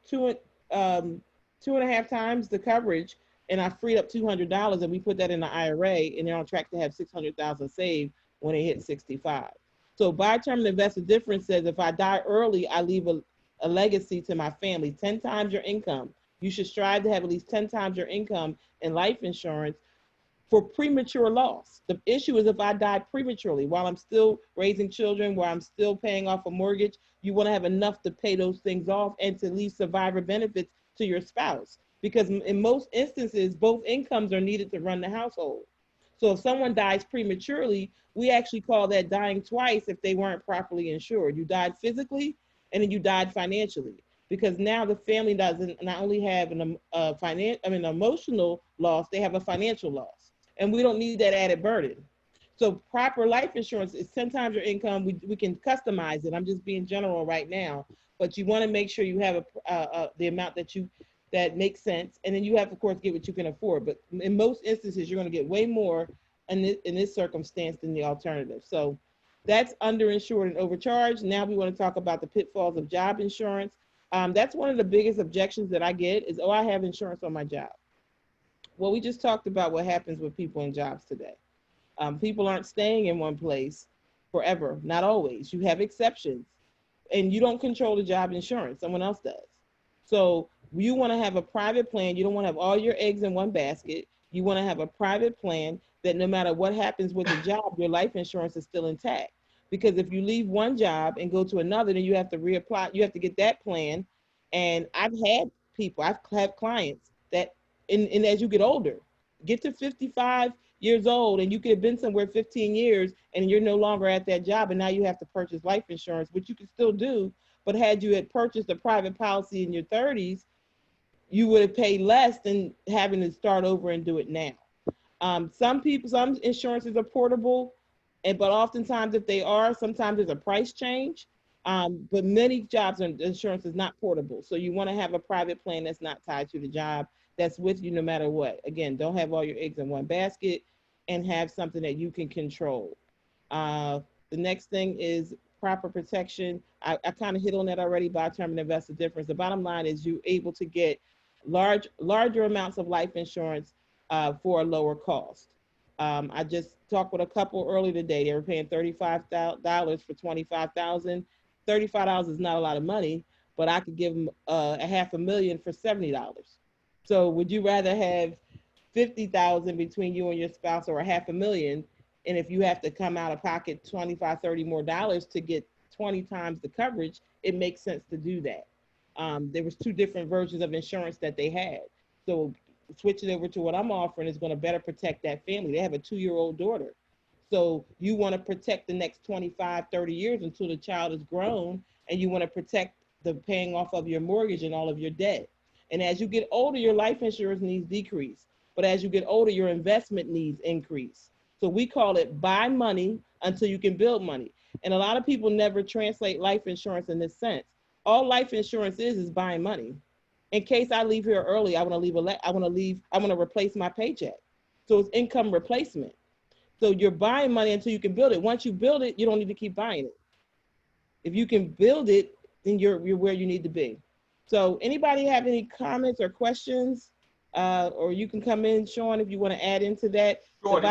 two and a half times the coverage. And I freed up $200, and we put that in the IRA, and they're on track to have $600,000 saved when they hit 65. So buy term and invest the difference says if I die early, I leave a legacy to my family, 10 times your income. You should strive to have at least 10 times your income in life insurance for premature loss. The issue is if I die prematurely while I'm still raising children, while I'm still paying off a mortgage, you want to have enough to pay those things off and to leave survivor benefits to your spouse. Because in most instances, both incomes are needed to run the household. So if someone dies prematurely, we actually call that dying twice if they weren't properly insured. You died physically and then you died financially, because now the family doesn't not only have an emotional loss, they have a financial loss, and we don't need that added burden. So proper life insurance is 10 times your income. We can customize it. I'm just being general right now, but you want to make sure you have the amount that makes sense, and then you have to, of course, get what you can afford. But in most instances, you're going to get way more in this circumstance than the alternative. So that's underinsured and overcharged. Now we want to talk about the pitfalls of job insurance. That's one of the biggest objections that I get is, oh, I have insurance on my job. Well, we just talked about what happens with people in jobs today. People aren't staying in one place forever, not always. You have exceptions, and you don't control the job insurance. Someone else does. So you want to have a private plan. You don't want to have all your eggs in one basket. You want to have a private plan that no matter what happens with the job, your life insurance is still intact. Because if you leave one job and go to another, then you have to reapply. You have to get that plan. And I've had clients that, and as you get older, get to 55 years old, and you could have been somewhere 15 years, and you're no longer at that job, and now you have to purchase life insurance, which you can still do. But had you had purchased a private policy in your 30s, you would have paid less than having to start over and do it now. Some insurances are portable, but oftentimes if they are, sometimes there's a price change. But many jobs and insurance is not portable. So you want to have a private plan that's not tied to the job, that's with you no matter what. Again, don't have all your eggs in one basket, and have something that you can control. The next thing is proper protection. I kind of hit on that already by term and investor difference. The bottom line is you're able to get larger amounts of life insurance for a lower cost. I just talked with a couple earlier today. They were paying $35 for $25,000. $35 is not a lot of money, but I could give them $500,000 for $70. So would you rather have $50,000 between you and your spouse, or $500,000? And if you have to come out of pocket $25, $30 more to get 20 times the coverage, it makes sense to do that. There was 2 different versions of insurance that they had. So switching over to what I'm offering is going to better protect that family. They have a 2-year-old daughter. So you want to protect the next 25, 30 years until the child is grown, and you want to protect the paying off of your mortgage and all of your debt. And as you get older, your life insurance needs decrease. But as you get older, your investment needs increase. So we call it buy money until you can build money. And a lot of people never translate life insurance in this sense. All life insurance is buying money. In case I leave here early, I want to replace my paycheck. So it's income replacement. So you're buying money until you can build it. Once you build it, you don't need to keep buying it. If you can build it, then you're where you need to be. So anybody have any comments or questions? Or you can come in, Sean, if you want to add into that. Sure. The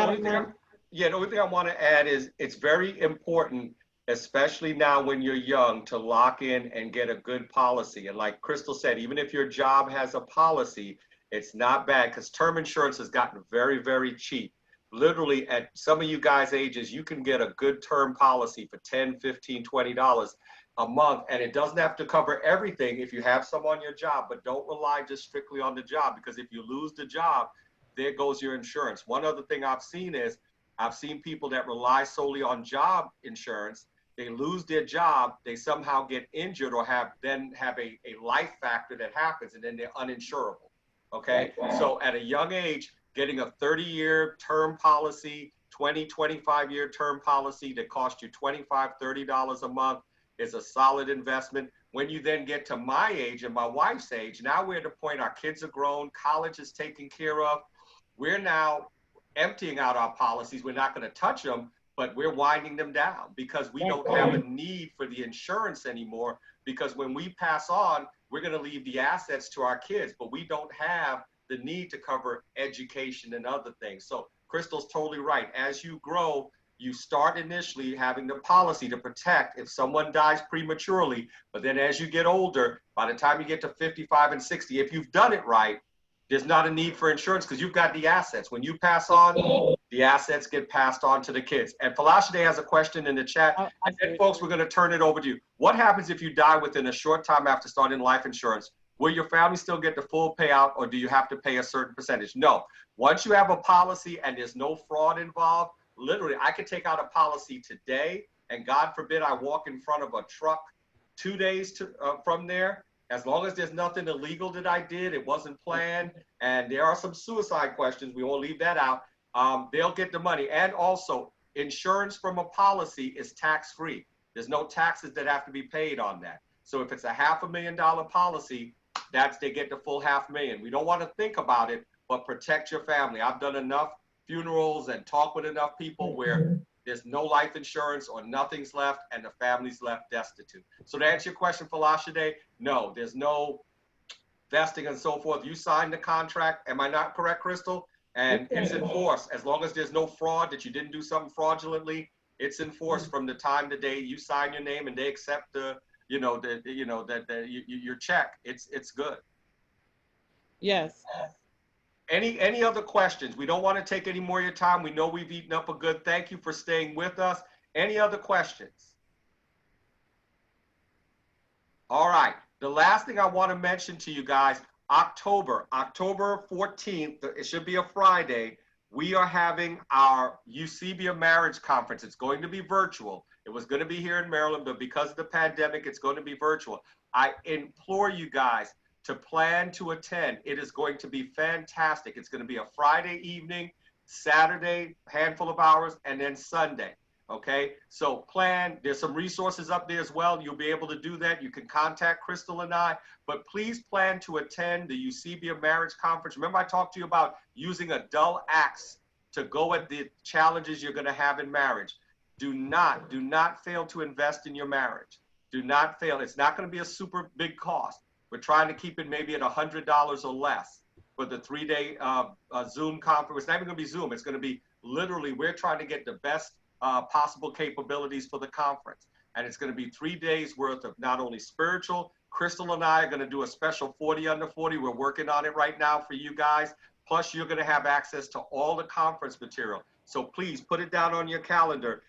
only thing I want to add is it's very important, especially now when you're young, to lock in and get a good policy. And like Crystal said, even if your job has a policy, it's not bad, because term insurance has gotten very, very cheap. Literally at some of you guys' ages, you can get a good term policy for $10, $15, $20 a month, and it doesn't have to cover everything if you have some on your job. But don't rely just strictly on the job, because if you lose the job, there goes your insurance. One other thing I've seen people that rely solely on job insurance. They lose their job, they somehow get injured or have a life factor that happens, and then they're uninsurable. Okay, so at a young age, getting a 30-year term policy, 20, 25-year term policy that costs you $25, $30 a month is a solid investment. When you then get to my age and my wife's age, now we're at the point our kids are grown, college is taken care of. We're now emptying out our policies. We're not going to touch them, but we're winding them down because we don't have a need for the insurance anymore, because when we pass on, we're going to leave the assets to our kids, but we don't have the need to cover education and other things. So Crystal's totally right. As you grow, you start initially having the policy to protect if someone dies prematurely, but then as you get older, by the time you get to 55 and 60, if you've done it right, there's not a need for insurance because you've got the assets. When you pass on, the assets get passed on to the kids. And Falashade has a question in the chat. And then, folks, we're going to turn it over to you. What happens if you die within a short time after starting life insurance? Will your family still get the full payout, or do you have to pay a certain percentage? No. Once you have a policy and there's no fraud involved, literally, I could take out a policy today, and God forbid I walk in front of a truck 2 days from there. As long as there's nothing illegal that I did, it wasn't planned, and there are some suicide questions, we won't leave that out, they'll get the money. And also, insurance from a policy is tax-free. There's no taxes that have to be paid on that. So if it's a $500,000 policy, they get the full $500,000. We don't want to think about it, but protect your family. I've done enough funerals and talked with enough people where there's no life insurance or nothing's left and the family's left destitute. So to answer your question, Falashade, no, there's no vesting and so forth. You signed the contract. Am I not correct, Crystal? And it's enforced. As long as there's no fraud, that you didn't do something fraudulently, it's enforced from the time the day you sign your name and they accept your check. It's good. Yes. Any other questions? We don't want to take any more of your time. We know we've eaten up a good. Thank you for staying with us. Any other questions? All right. The last thing I want to mention to you guys, October 14th, it should be a Friday, we are having our Eusebeia Marriage Conference. It's going to be virtual. It was going to be here in Maryland, but because of the pandemic, it's going to be virtual. I implore you guys to plan to attend. It is going to be fantastic. It's going to be a Friday evening, Saturday, handful of hours, and then Sunday. Okay, so plan. There's some resources up there as well. You'll be able to do that. You can contact Crystal and I, but please plan to attend the Eusebeia Marriage Conference. Remember, I talked to you about using a dull axe to go at the challenges you're going to have in marriage. Do not fail to invest in your marriage. Do not fail. It's not going to be a super big cost. We're trying to keep it maybe at $100 or less for the 3-day Zoom conference. It's not even going to be Zoom. It's going to be literally, we're trying to get the best possible capabilities for the conference. And it's going to be 3 days worth of not only spiritual, Crystal and I are going to do a special 40 under 40. We're working on it right now for you guys. Plus, you're going to have access to all the conference material. So please put it down on your calendar.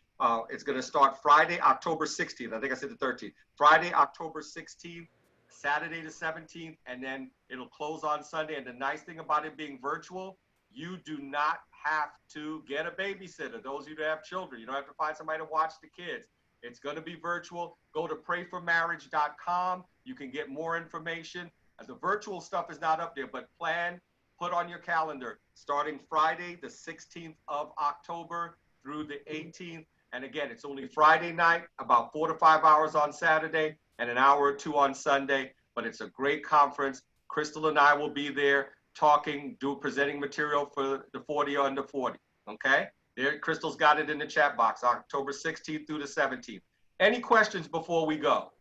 It's going to start Friday, October 16th. I think I said the 13th. Friday, October 16th. Saturday the 17th, and then it'll close on Sunday. And the nice thing about it being virtual, you do not have to get a babysitter. Those of you that have children, you don't have to find somebody to watch the kids. It's going to be virtual. Go to prayformarriage.com. You can get more information. The virtual stuff is not up there, but put on your calendar, starting Friday, the 16th of October through the 18th. And again, it's only Friday night, about 4 to 5 hours on Saturday, and an hour or two on Sunday, but it's a great conference. Crystal and I will be there talking, presenting material for the 40 under 40, okay? There, Crystal's got it in the chat box, October 16th through the 17th. Any questions before we go?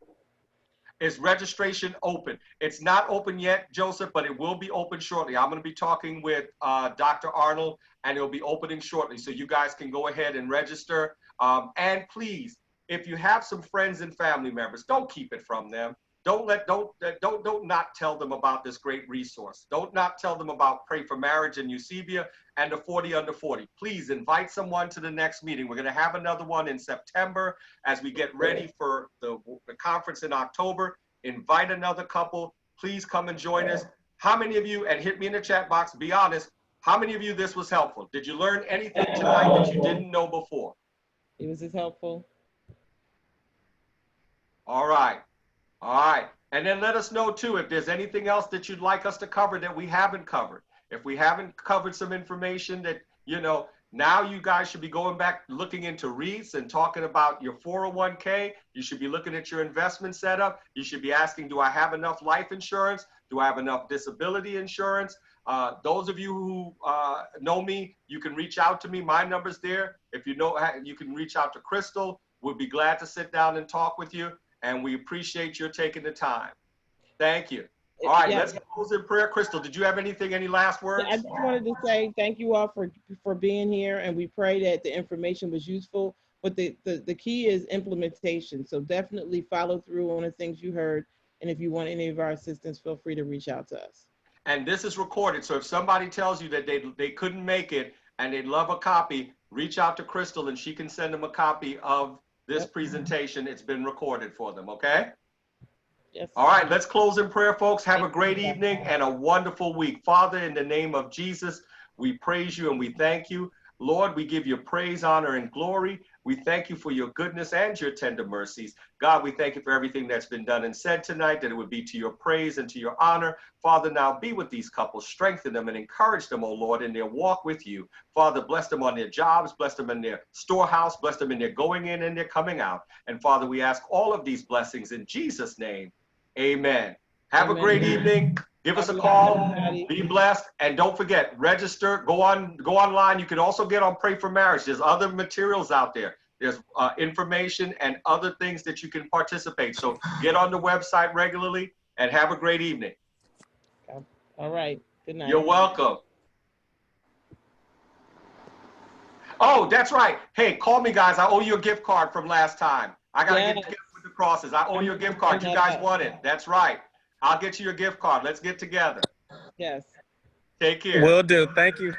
Is registration open? It's not open yet, Joseph, but it will be open shortly. I'm gonna be talking with Dr. Arnold, and it'll be opening shortly, so you guys can go ahead and register. And please, if you have some friends and family members, don't keep it from them. Don't not tell them about this great resource. Don't not tell them about Pray for Marriage and Eusebeia and the 40 under 40. Please invite someone to the next meeting. We're going to have another one in September as we get ready for the conference in October. Invite another couple. Please come and join us. How many of you, and hit me in the chat box, be honest, how many of you this was helpful? Did you learn anything tonight that you didn't know before? It was as helpful. All right. All right. And then let us know, too, if there's anything else that you'd like us to cover that we haven't covered. If we haven't covered some information that, now you guys should be going back, looking into REITs and talking about your 401k. You should be looking at your investment setup. You should be asking, do I have enough life insurance? Do I have enough disability insurance? Those of you who know me, you can reach out to me. My number's there. If you know, you can reach out to Crystal. We'll be glad to sit down and talk with you. And we appreciate your taking the time. Thank you. All right, let's close in prayer. Crystal, did you have any last words? I just wanted to say thank you all for being here, and we pray that the information was useful. But the key is implementation. So definitely follow through on the things you heard. And if you want any of our assistance, feel free to reach out to us. And this is recorded. So if somebody tells you that they couldn't make it and they'd love a copy, reach out to Crystal and she can send them a copy of this presentation. It's been recorded for them, okay? Yes. All right, let's close in prayer, folks. Have a great evening and a wonderful week. Father, in the name of Jesus, we praise you and we thank you. Lord, we give you praise, honor, and glory. We thank you for your goodness and your tender mercies. God, we thank you for everything that's been done and said tonight, that it would be to your praise and to your honor. Father, now be with these couples, strengthen them and encourage them, oh Lord, in their walk with you. Father, bless them on their jobs, bless them in their storehouse, bless them in their going in and their coming out. And Father, we ask all of these blessings in Jesus' name. Amen. Have a great evening. Give us a call. Be blessed. And don't forget, register. Go online. You can also get on Pray for Marriage. There's other materials out there. There's information and other things that you can participate. So get on the website regularly and have a great evening. All right. Good night. You're welcome. Oh, that's right. Hey, call me, guys. I owe you a gift card from last time. I got to get together with the crosses. I owe you a gift card. You guys want it. That's right. I'll get you your gift card. Let's get together. Yes. Take care. Will do. Thank you.